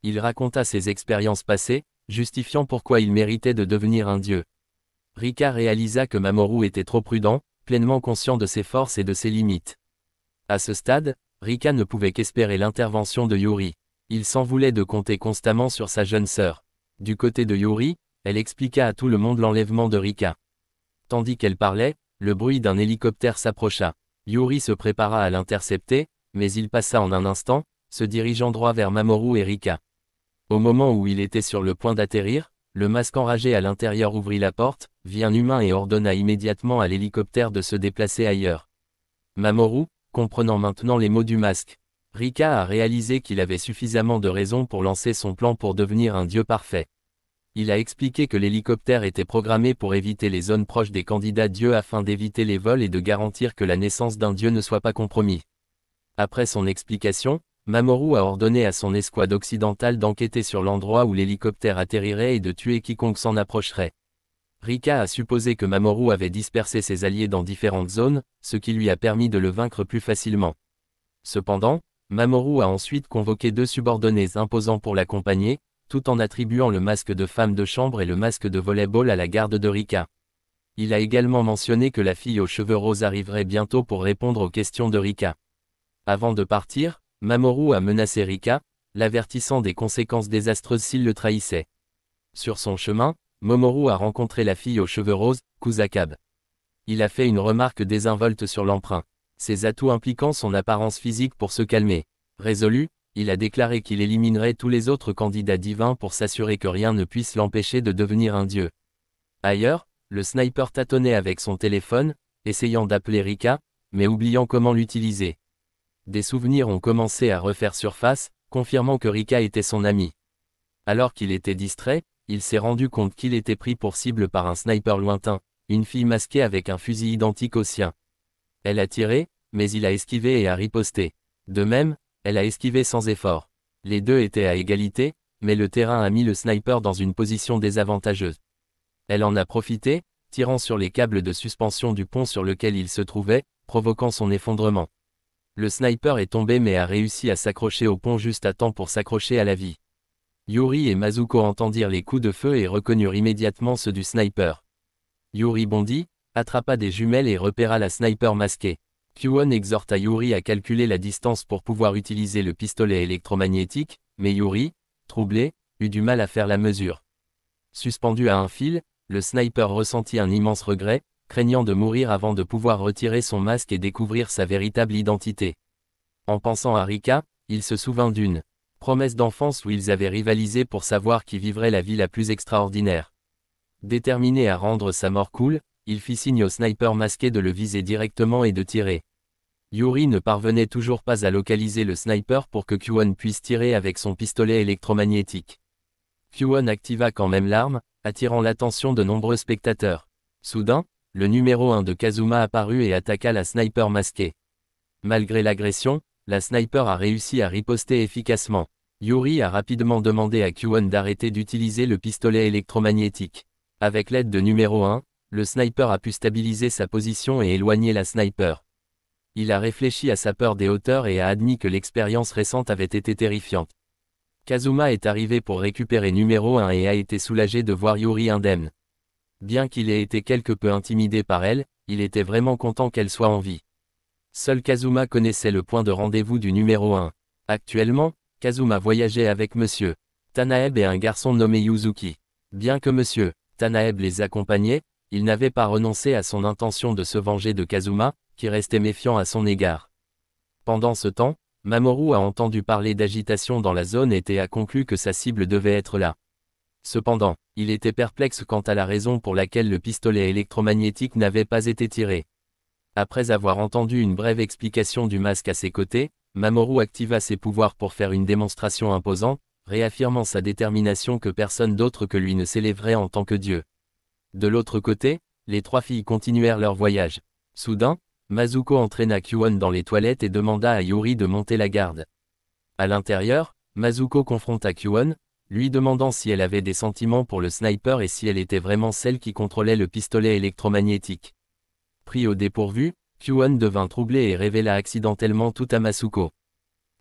Il raconta ses expériences passées, justifiant pourquoi il méritait de devenir un dieu. Rika réalisa que Mamoru était trop prudent, pleinement conscient de ses forces et de ses limites. À ce stade, Rika ne pouvait qu'espérer l'intervention de Yuri. Il s'en voulait de compter constamment sur sa jeune sœur. Du côté de Yuri, elle expliqua à tout le monde l'enlèvement de Rika. Tandis qu'elle parlait, le bruit d'un hélicoptère s'approcha. Yuri se prépara à l'intercepter, mais il passa en un instant, se dirigeant droit vers Mamoru et Rika. Au moment où il était sur le point d'atterrir, le masque enragé à l'intérieur ouvrit la porte, vit un humain et ordonna immédiatement à l'hélicoptère de se déplacer ailleurs. Mamoru, comprenant maintenant les mots du masque, Rika a réalisé qu'il avait suffisamment de raisons pour lancer son plan pour devenir un dieu parfait. Il a expliqué que l'hélicoptère était programmé pour éviter les zones proches des candidats dieux afin d'éviter les vols et de garantir que la naissance d'un dieu ne soit pas compromise. Après son explication, Mamoru a ordonné à son escouade occidentale d'enquêter sur l'endroit où l'hélicoptère atterrirait et de tuer quiconque s'en approcherait. Rika a supposé que Mamoru avait dispersé ses alliés dans différentes zones, ce qui lui a permis de le vaincre plus facilement. Cependant, Mamoru a ensuite convoqué deux subordonnés imposants pour l'accompagner, tout en attribuant le masque de femme de chambre et le masque de volleyball à la garde de Rika. Il a également mentionné que la fille aux cheveux roses arriverait bientôt pour répondre aux questions de Rika. Avant de partir, Mamoru a menacé Rika, l'avertissant des conséquences désastreuses s'il le trahissait. Sur son chemin, Mamoru a rencontré la fille aux cheveux roses, Kusakabe. Il a fait une remarque désinvolte sur l'emprunt, ses atouts impliquant son apparence physique pour se calmer. Résolu, il a déclaré qu'il éliminerait tous les autres candidats divins pour s'assurer que rien ne puisse l'empêcher de devenir un dieu. Ailleurs, Le sniper tâtonnait avec son téléphone, essayant d'appeler Rika, mais oubliant comment l'utiliser. Des souvenirs ont commencé à refaire surface, confirmant que Rika était son ami. Alors qu'il était distrait, il s'est rendu compte qu'il était pris pour cible par un sniper lointain, une fille masquée avec un fusil identique au sien. Elle a tiré, mais il a esquivé et a riposté. De même, elle a esquivé sans effort. Les deux étaient à égalité, mais le terrain a mis le sniper dans une position désavantageuse. Elle en a profité, tirant sur les câbles de suspension du pont sur lequel il se trouvait, provoquant son effondrement. Le sniper est tombé mais a réussi à s'accrocher au pont juste à temps pour s'accrocher à la vie. Yuri et Masuko entendirent les coups de feu et reconnurent immédiatement ceux du sniper. Yuri bondit, attrapa des jumelles et repéra la sniper masquée. Kyuon exhorta Yuri à calculer la distance pour pouvoir utiliser le pistolet électromagnétique, mais Yuri, troublé, eut du mal à faire la mesure. Suspendu à un fil, le sniper ressentit un immense regret, craignant de mourir avant de pouvoir retirer son masque et découvrir sa véritable identité. En pensant à Rika, il se souvint d'une promesse d'enfance où ils avaient rivalisé pour savoir qui vivrait la vie la plus extraordinaire. Déterminé à rendre sa mort cool, il fit signe au sniper masqué de le viser directement et de tirer. Yuri ne parvenait toujours pas à localiser le sniper pour que Kyuon puisse tirer avec son pistolet électromagnétique. Kyuon activa quand même l'arme, attirant l'attention de nombreux spectateurs. Soudain, le numéro 1 de Kazuma apparut et attaqua la sniper masquée. Malgré l'agression, la sniper a réussi à riposter efficacement. Yuri a rapidement demandé à Kyuon d'arrêter d'utiliser le pistolet électromagnétique. Avec l'aide de numéro 1, le sniper a pu stabiliser sa position et éloigner la sniper. Il a réfléchi à sa peur des hauteurs et a admis que l'expérience récente avait été terrifiante. Kazuma est arrivé pour récupérer numéro 1 et a été soulagé de voir Yuri indemne. Bien qu'il ait été quelque peu intimidé par elle, il était vraiment content qu'elle soit en vie. Seul Kazuma connaissait le point de rendez-vous du numéro 1. Actuellement, Kazuma voyageait avec Monsieur Tanabe et un garçon nommé Yuzuki. Bien que Monsieur Tanabe les accompagnait, il n'avait pas renoncé à son intention de se venger de Kazuma, qui restait méfiant à son égard. Pendant ce temps, Mamoru a entendu parler d'agitation dans la zone et a conclu que sa cible devait être là. Cependant, il était perplexe quant à la raison pour laquelle le pistolet électromagnétique n'avait pas été tiré. Après avoir entendu une brève explication du masque à ses côtés, Mamoru activa ses pouvoirs pour faire une démonstration imposante, réaffirmant sa détermination que personne d'autre que lui ne s'élèverait en tant que Dieu. De l'autre côté, les trois filles continuèrent leur voyage. Soudain, Masuko entraîna Kyuon dans les toilettes et demanda à Yuri de monter la garde. À l'intérieur, Masuko confronta Kyuon, lui demandant si elle avait des sentiments pour le sniper et si elle était vraiment celle qui contrôlait le pistolet électromagnétique. Pris au dépourvu, Kyuon devint troublé et révéla accidentellement tout à Masuko.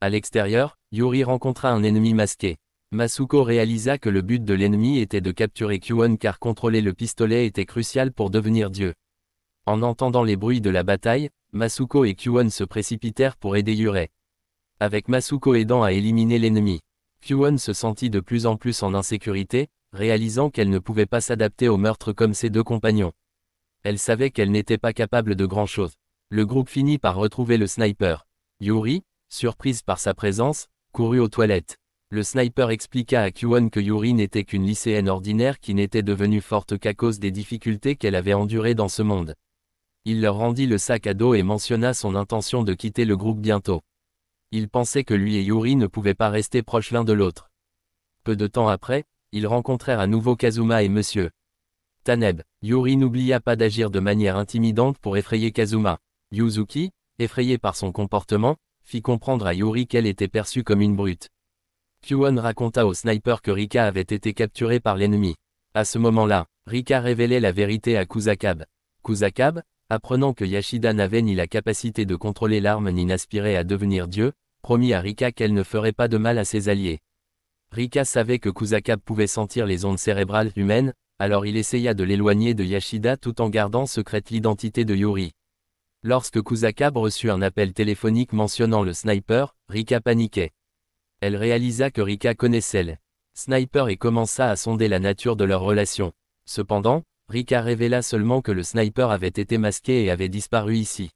À l'extérieur, Yuri rencontra un ennemi masqué. Masuko réalisa que le but de l'ennemi était de capturer Kyuon car contrôler le pistolet était crucial pour devenir Dieu. En entendant les bruits de la bataille, Masuko et Kyuon se précipitèrent pour aider Yurei. Avec Masuko aidant à éliminer l'ennemi, Kyuon se sentit de plus en plus en insécurité, réalisant qu'elle ne pouvait pas s'adapter au meurtre comme ses deux compagnons. Elle savait qu'elle n'était pas capable de grand-chose. Le groupe finit par retrouver le sniper. Yuri, surprise par sa présence, courut aux toilettes. Le sniper expliqua à Kyuon que Yuri n'était qu'une lycéenne ordinaire qui n'était devenue forte qu'à cause des difficultés qu'elle avait endurées dans ce monde. Il leur rendit le sac à dos et mentionna son intention de quitter le groupe bientôt. Il pensait que lui et Yuri ne pouvaient pas rester proches l'un de l'autre. Peu de temps après, ils rencontrèrent à nouveau Kazuma et Monsieur Tanabe. Yuri n'oublia pas d'agir de manière intimidante pour effrayer Kazuma. Yuzuki, effrayé par son comportement, fit comprendre à Yuri qu'elle était perçue comme une brute. Kyuon raconta au sniper que Rika avait été capturée par l'ennemi. À ce moment-là, Rika révélait la vérité à Kusakabe. Kusakabe, apprenant que Yashida n'avait ni la capacité de contrôler l'arme ni n'aspirait à devenir Dieu, promit à Rika qu'elle ne ferait pas de mal à ses alliés. Rika savait que Kusakabe pouvait sentir les ondes cérébrales humaines, alors il essaya de l'éloigner de Yashida tout en gardant secrète l'identité de Yuri. Lorsque Kusakabe reçut un appel téléphonique mentionnant le sniper, Rika paniquait. Elle réalisa que Rika connaissait le sniper et commença à sonder la nature de leur relation. Cependant, Rika révéla seulement que le sniper avait été masqué et avait disparu ici.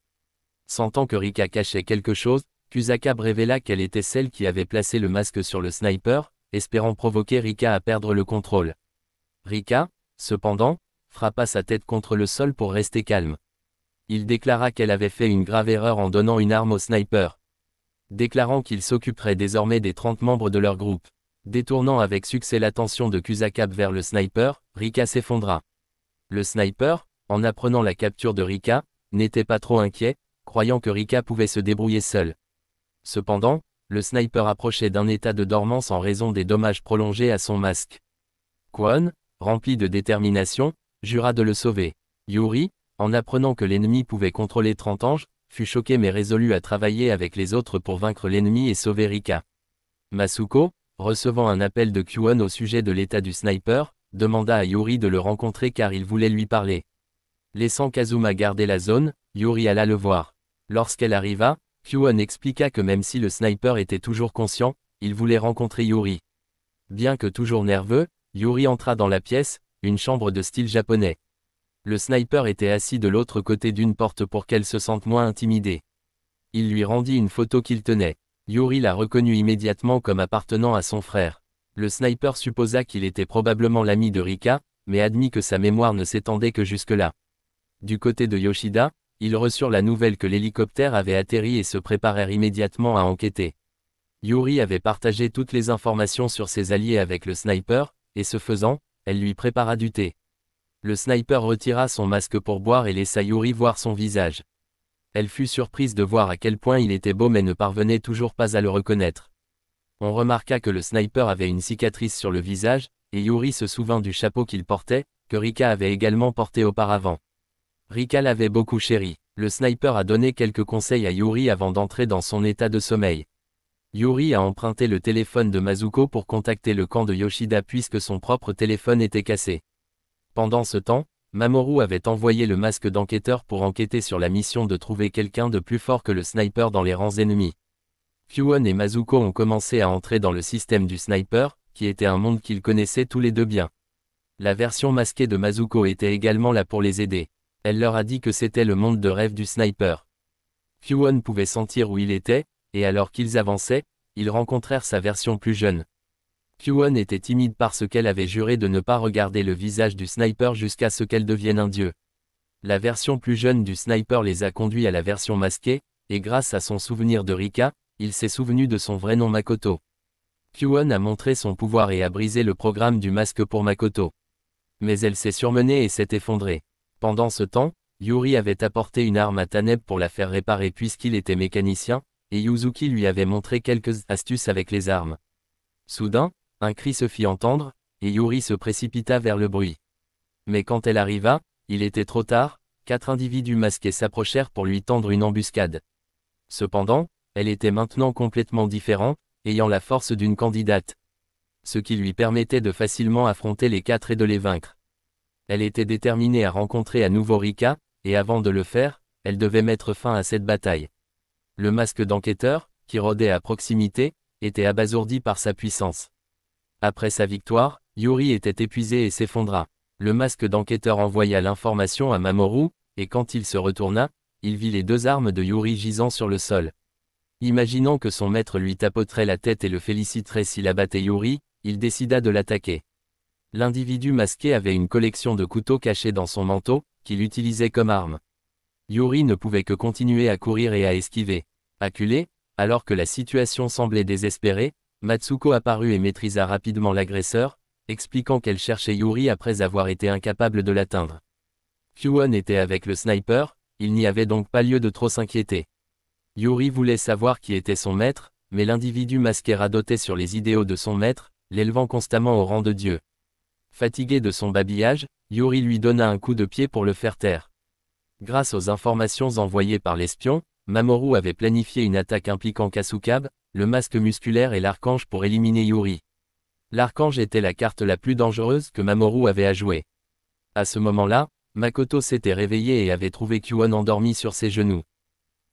Sentant que Rika cachait quelque chose, Kusakabe révéla qu'elle était celle qui avait placé le masque sur le sniper, espérant provoquer Rika à perdre le contrôle. Rika, cependant, frappa sa tête contre le sol pour rester calme. Il déclara qu'elle avait fait une grave erreur en donnant une arme au sniper. Déclarant qu'il s'occuperait désormais des 30 membres de leur groupe. Détournant avec succès l'attention de Kusakab vers le sniper, Rika s'effondra. Le sniper, en apprenant la capture de Rika, n'était pas trop inquiet, croyant que Rika pouvait se débrouiller seule. Cependant, le sniper approchait d'un état de dormance en raison des dommages prolongés à son masque. Kwon, rempli de détermination, jura de le sauver. Yuri, en apprenant que l'ennemi pouvait contrôler 30 anges, fut choqué mais résolu à travailler avec les autres pour vaincre l'ennemi et sauver Rika. Masuko, recevant un appel de Kwon au sujet de l'état du sniper, demanda à Yuri de le rencontrer car il voulait lui parler. Laissant Kazuma garder la zone, Yuri alla le voir. Lorsqu'elle arriva, Kwon expliqua que même si le sniper était toujours conscient, il voulait rencontrer Yuri. Bien que toujours nerveux, Yuri entra dans la pièce, une chambre de style japonais. Le sniper était assis de l'autre côté d'une porte pour qu'elle se sente moins intimidée. Il lui rendit une photo qu'il tenait. Yuri la reconnut immédiatement comme appartenant à son frère. Le sniper supposa qu'il était probablement l'ami de Rika, mais admit que sa mémoire ne s'étendait que jusque-là. Du côté de Yoshida, ils reçurent la nouvelle que l'hélicoptère avait atterri et se préparèrent immédiatement à enquêter. Yuri avait partagé toutes les informations sur ses alliés avec le sniper, et ce faisant, elle lui prépara du thé. Le sniper retira son masque pour boire et laissa Yuri voir son visage. Elle fut surprise de voir à quel point il était beau mais ne parvenait toujours pas à le reconnaître. On remarqua que le sniper avait une cicatrice sur le visage, et Yuri se souvint du chapeau qu'il portait, que Rika avait également porté auparavant. Rika l'avait beaucoup chéri. Le sniper a donné quelques conseils à Yuri avant d'entrer dans son état de sommeil. Yuri a emprunté le téléphone de Masuko pour contacter le camp de Yoshida puisque son propre téléphone était cassé. Pendant ce temps, Mamoru avait envoyé le masque d'enquêteur pour enquêter sur la mission de trouver quelqu'un de plus fort que le sniper dans les rangs ennemis. Kwon et Masuko ont commencé à entrer dans le système du sniper, qui était un monde qu'ils connaissaient tous les deux bien. La version masquée de Masuko était également là pour les aider. Elle leur a dit que c'était le monde de rêve du sniper. Kwon pouvait sentir où il était, et alors qu'ils avançaient, ils rencontrèrent sa version plus jeune. Kwon était timide parce qu'elle avait juré de ne pas regarder le visage du sniper jusqu'à ce qu'elle devienne un dieu. La version plus jeune du sniper les a conduits à la version masquée, et grâce à son souvenir de Rika, il s'est souvenu de son vrai nom Makoto. Kwon a montré son pouvoir et a brisé le programme du masque pour Makoto. Mais elle s'est surmenée et s'est effondrée. Pendant ce temps, Yuri avait apporté une arme à Taneb pour la faire réparer puisqu'il était mécanicien, et Yuzuki lui avait montré quelques astuces avec les armes. Soudain, un cri se fit entendre, et Yuri se précipita vers le bruit. Mais quand elle arriva, il était trop tard, 4 individus masqués s'approchèrent pour lui tendre une embuscade. Cependant, elle était maintenant complètement différente, ayant la force d'une candidate. Ce qui lui permettait de facilement affronter les 4 et de les vaincre. Elle était déterminée à rencontrer à nouveau Rika, et avant de le faire, elle devait mettre fin à cette bataille. Le masque d'enquêteur, qui rôdait à proximité, était abasourdi par sa puissance. Après sa victoire, Yuri était épuisé et s'effondra. Le masque d'enquêteur envoya l'information à Mamoru, et quand il se retourna, il vit les 2 armes de Yuri gisant sur le sol. Imaginant que son maître lui tapoterait la tête et le féliciterait s'il abattait Yuri, il décida de l'attaquer. L'individu masqué avait une collection de couteaux cachés dans son manteau, qu'il utilisait comme arme. Yuri ne pouvait que continuer à courir et à esquiver. Acculé, alors que la situation semblait désespérée, Matsuko apparut et maîtrisa rapidement l'agresseur, expliquant qu'elle cherchait Yuri après avoir été incapable de l'atteindre. Kwon était avec le sniper, il n'y avait donc pas lieu de trop s'inquiéter. Yuri voulait savoir qui était son maître, mais l'individu masqué radotait sur les idéaux de son maître, l'élevant constamment au rang de dieu. Fatigué de son babillage, Yuri lui donna un coup de pied pour le faire taire. Grâce aux informations envoyées par l'espion, Mamoru avait planifié une attaque impliquant Kasukab, le masque musculaire et l'archange pour éliminer Yuri. L'archange était la carte la plus dangereuse que Mamoru avait à jouer. À ce moment-là, Makoto s'était réveillé et avait trouvé Kwon endormi sur ses genoux.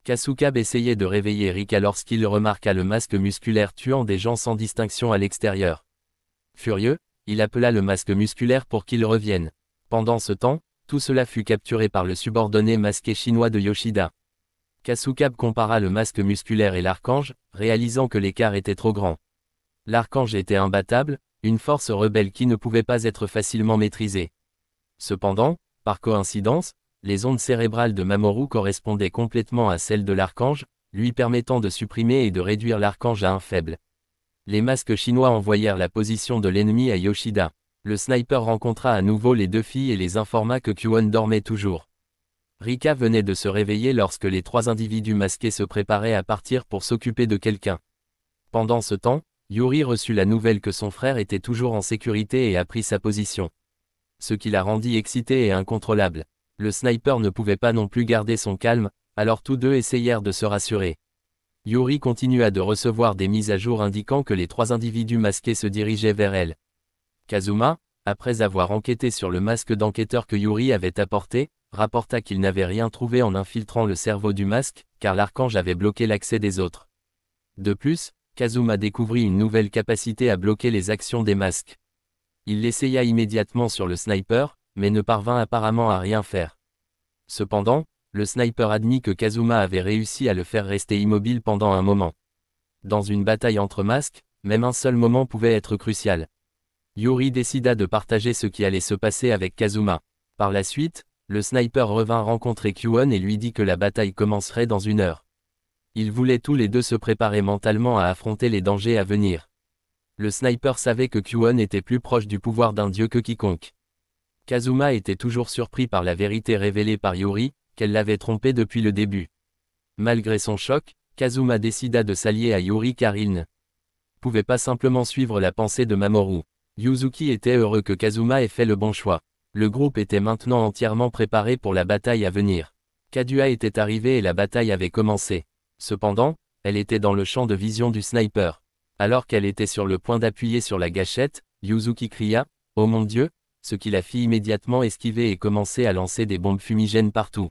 Kasukab essayait de réveiller Rika lorsqu'il remarqua le masque musculaire tuant des gens sans distinction à l'extérieur. Furieux, il appela le masque musculaire pour qu'il revienne. Pendant ce temps, tout cela fut capturé par le subordonné masqué chinois de Yoshida. Kasukab compara le masque musculaire et l'archange, réalisant que l'écart était trop grand. L'archange était imbattable, une force rebelle qui ne pouvait pas être facilement maîtrisée. Cependant, par coïncidence, les ondes cérébrales de Mamoru correspondaient complètement à celles de l'archange, lui permettant de supprimer et de réduire l'archange à un faible. Les masques chinois envoyèrent la position de l'ennemi à Yoshida. Le sniper rencontra à nouveau les deux filles et les informa que Kyuon dormait toujours. Rika venait de se réveiller lorsque les trois individus masqués se préparaient à partir pour s'occuper de quelqu'un. Pendant ce temps, Yuri reçut la nouvelle que son frère était toujours en sécurité et a pris sa position. Ce qui la rendit excitée et incontrôlable. Le sniper ne pouvait pas non plus garder son calme, alors tous deux essayèrent de se rassurer. Yuri continua de recevoir des mises à jour indiquant que les trois individus masqués se dirigeaient vers elle. Kazuma, après avoir enquêté sur le masque d'enquêteur que Yuri avait apporté, rapporta qu'il n'avait rien trouvé en infiltrant le cerveau du masque, car l'archange avait bloqué l'accès des autres. De plus, Kazuma découvrit une nouvelle capacité à bloquer les actions des masques. Il l'essaya immédiatement sur le sniper, mais ne parvint apparemment à rien faire. Cependant, le sniper admit que Kazuma avait réussi à le faire rester immobile pendant un moment. Dans une bataille entre masques, même un seul moment pouvait être crucial. Yuri décida de partager ce qui allait se passer avec Kazuma. Par la suite, le sniper revint rencontrer Kyuon et lui dit que la bataille commencerait dans 1 heure. Ils voulaient tous les deux se préparer mentalement à affronter les dangers à venir. Le sniper savait que Kyuon était plus proche du pouvoir d'un dieu que quiconque. Kazuma était toujours surpris par la vérité révélée par Yuri, qu'elle l'avait trompé depuis le début. Malgré son choc, Kazuma décida de s'allier à Yuri car il ne pouvait pas simplement suivre la pensée de Mamoru. Yuzuki était heureux que Kazuma ait fait le bon choix. Le groupe était maintenant entièrement préparé pour la bataille à venir. Kadua était arrivé et la bataille avait commencé. Cependant, elle était dans le champ de vision du sniper. Alors qu'elle était sur le point d'appuyer sur la gâchette, Yuzuki cria « Oh mon Dieu !» ce qui la fit immédiatement esquiver et commencer à lancer des bombes fumigènes partout.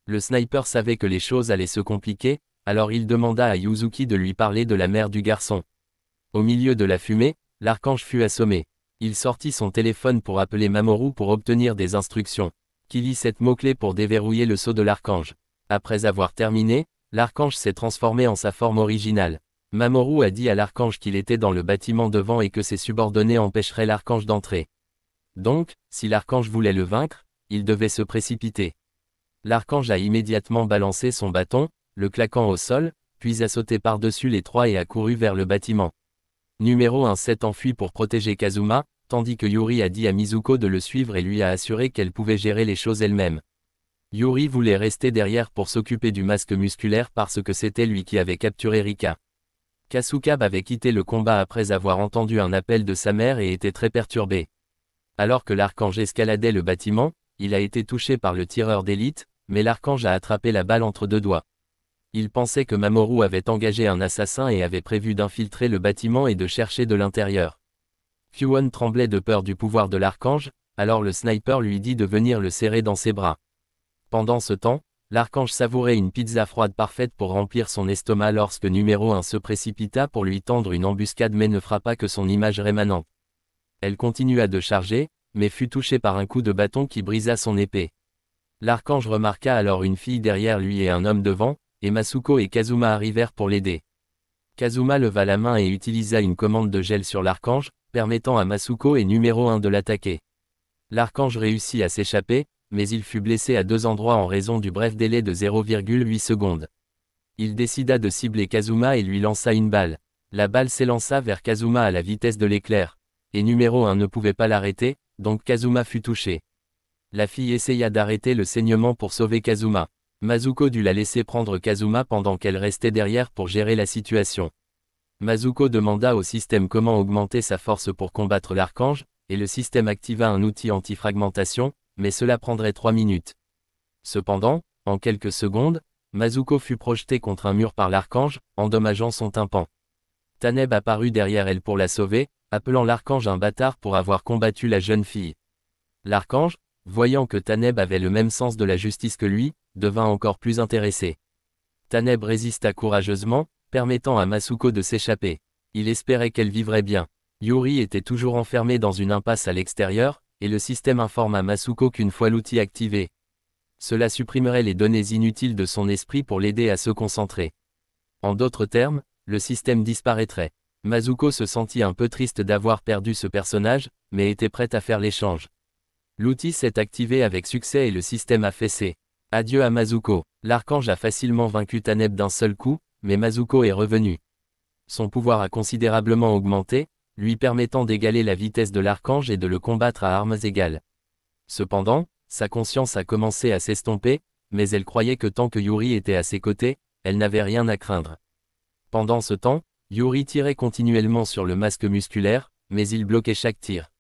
Le sniper savait que les choses allaient se compliquer, alors il demanda à Yuzuki de lui parler de la mère du garçon. Au milieu de la fumée, l'archange fut assommé. Il sortit son téléphone pour appeler Mamoru pour obtenir des instructions. Qu'il lit 7 mots-clés pour déverrouiller le sceau de l'archange. Après avoir terminé, l'archange s'est transformé en sa forme originale. Mamoru a dit à l'archange qu'il était dans le bâtiment devant et que ses subordonnés empêcheraient l'archange d'entrer. Donc, si l'archange voulait le vaincre, il devait se précipiter. L'archange a immédiatement balancé son bâton, le claquant au sol, puis a sauté par-dessus les trois et a couru vers le bâtiment. Numéro 1 s'est enfui pour protéger Kazuma, tandis que Yuri a dit à Mizuko de le suivre et lui a assuré qu'elle pouvait gérer les choses elle-même. Yuri voulait rester derrière pour s'occuper du masque musculaire parce que c'était lui qui avait capturé Rika. Kasukabe avait quitté le combat après avoir entendu un appel de sa mère et était très perturbé. Alors que l'archange escaladait le bâtiment, il a été touché par le tireur d'élite, mais l'archange a attrapé la balle entre deux doigts. Il pensait que Mamoru avait engagé un assassin et avait prévu d'infiltrer le bâtiment et de chercher de l'intérieur. Kyuon tremblait de peur du pouvoir de l'archange, alors le sniper lui dit de venir le serrer dans ses bras. Pendant ce temps, l'archange savourait une pizza froide parfaite pour remplir son estomac lorsque numéro 1 se précipita pour lui tendre une embuscade mais ne frappa que son image rémanente. Elle continua de charger, mais fut touchée par un coup de bâton qui brisa son épée. L'archange remarqua alors une fille derrière lui et un homme devant, et Masuko et Kazuma arrivèrent pour l'aider. Kazuma leva la main et utilisa une commande de gel sur l'archange, permettant à Masuko et numéro 1 de l'attaquer. L'archange réussit à s'échapper, mais il fut blessé à 2 endroits en raison du bref délai de 0,8 secondes. Il décida de cibler Kazuma et lui lança une balle. La balle s'élança vers Kazuma à la vitesse de l'éclair. Et numéro 1 ne pouvait pas l'arrêter, donc Kazuma fut touché. La fille essaya d'arrêter le saignement pour sauver Kazuma. Masuko dut la laisser prendre Kazuma pendant qu'elle restait derrière pour gérer la situation. Masuko demanda au système comment augmenter sa force pour combattre l'archange, et le système activa un outil anti-fragmentation, mais cela prendrait 3 minutes. Cependant, en quelques secondes, Masuko fut projetée contre un mur par l'archange, endommageant son tympan. Taneb apparut derrière elle pour la sauver, appelant l'archange un bâtard pour avoir combattu la jeune fille. L'archange, voyant que Taneb avait le même sens de la justice que lui, devint encore plus intéressé. Taneb résista courageusement, permettant à Masuko de s'échapper. Il espérait qu'elle vivrait bien. Yuri était toujours enfermé dans une impasse à l'extérieur, et le système informe à Masuko qu'une fois l'outil activé, cela supprimerait les données inutiles de son esprit pour l'aider à se concentrer. En d'autres termes, le système disparaîtrait. Masuko se sentit un peu triste d'avoir perdu ce personnage, mais était prête à faire l'échange. L'outil s'est activé avec succès et le système a fessé. Adieu à Mazuko. L'archange a facilement vaincu Taneb d'un seul coup, mais Mazuko est revenu. Son pouvoir a considérablement augmenté, lui permettant d'égaler la vitesse de l'archange et de le combattre à armes égales. Cependant, sa conscience a commencé à s'estomper, mais elle croyait que tant que Yuri était à ses côtés, elle n'avait rien à craindre. Pendant ce temps, Yuri tirait continuellement sur le masque musculaire, mais il bloquait chaque tir.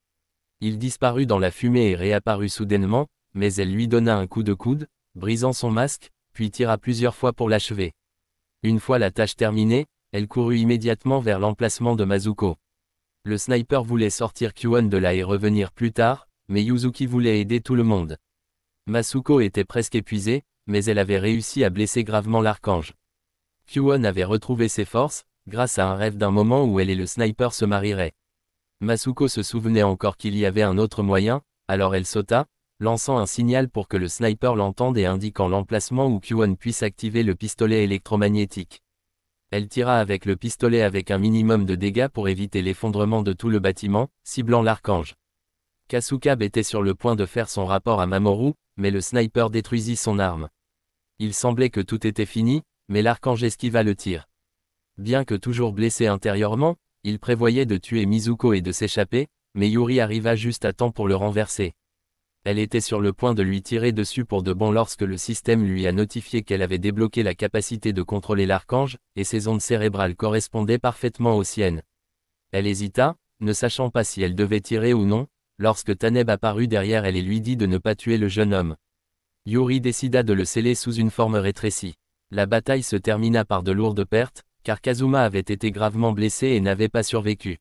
Il disparut dans la fumée et réapparut soudainement, mais elle lui donna un coup de coude, brisant son masque, puis tira plusieurs fois pour l'achever. Une fois la tâche terminée, elle courut immédiatement vers l'emplacement de Mazuko. Le sniper voulait sortir Kyuon de là et revenir plus tard, mais Yuzuki voulait aider tout le monde. Masuko était presque épuisée, mais elle avait réussi à blesser gravement l'archange. Kyuon avait retrouvé ses forces, grâce à un rêve d'un moment où elle et le sniper se marieraient. Masuko se souvenait encore qu'il y avait un autre moyen, alors elle sauta, lançant un signal pour que le sniper l'entende et indiquant l'emplacement où Kyuon puisse activer le pistolet électromagnétique. Elle tira avec le pistolet avec un minimum de dégâts pour éviter l'effondrement de tout le bâtiment, ciblant l'archange. Kasukab était sur le point de faire son rapport à Mamoru, mais le sniper détruisit son arme. Il semblait que tout était fini, mais l'archange esquiva le tir. Bien que toujours blessé intérieurement, il prévoyait de tuer Mizuko et de s'échapper, mais Yuri arriva juste à temps pour le renverser. Elle était sur le point de lui tirer dessus pour de bon lorsque le système lui a notifié qu'elle avait débloqué la capacité de contrôler l'archange, et ses ondes cérébrales correspondaient parfaitement aux siennes. Elle hésita, ne sachant pas si elle devait tirer ou non, lorsque Taneb apparut derrière elle et lui dit de ne pas tuer le jeune homme. Yuri décida de le sceller sous une forme rétrécie. La bataille se termina par de lourdes pertes, car Kazuma avait été gravement blessé et n'avait pas survécu.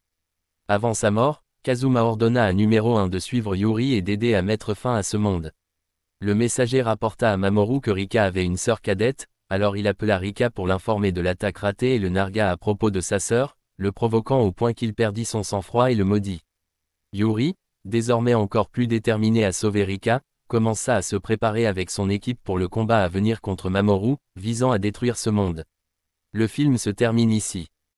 Avant sa mort, Kazuma ordonna à numéro 1 de suivre Yuri et d'aider à mettre fin à ce monde. Le messager rapporta à Mamoru que Rika avait une sœur cadette, alors il appela Rika pour l'informer de l'attaque ratée et le nargua à propos de sa sœur, le provoquant au point qu'il perdit son sang-froid et le maudit. Yuri, désormais encore plus déterminé à sauver Rika, commença à se préparer avec son équipe pour le combat à venir contre Mamoru, visant à détruire ce monde. Le film se termine ici.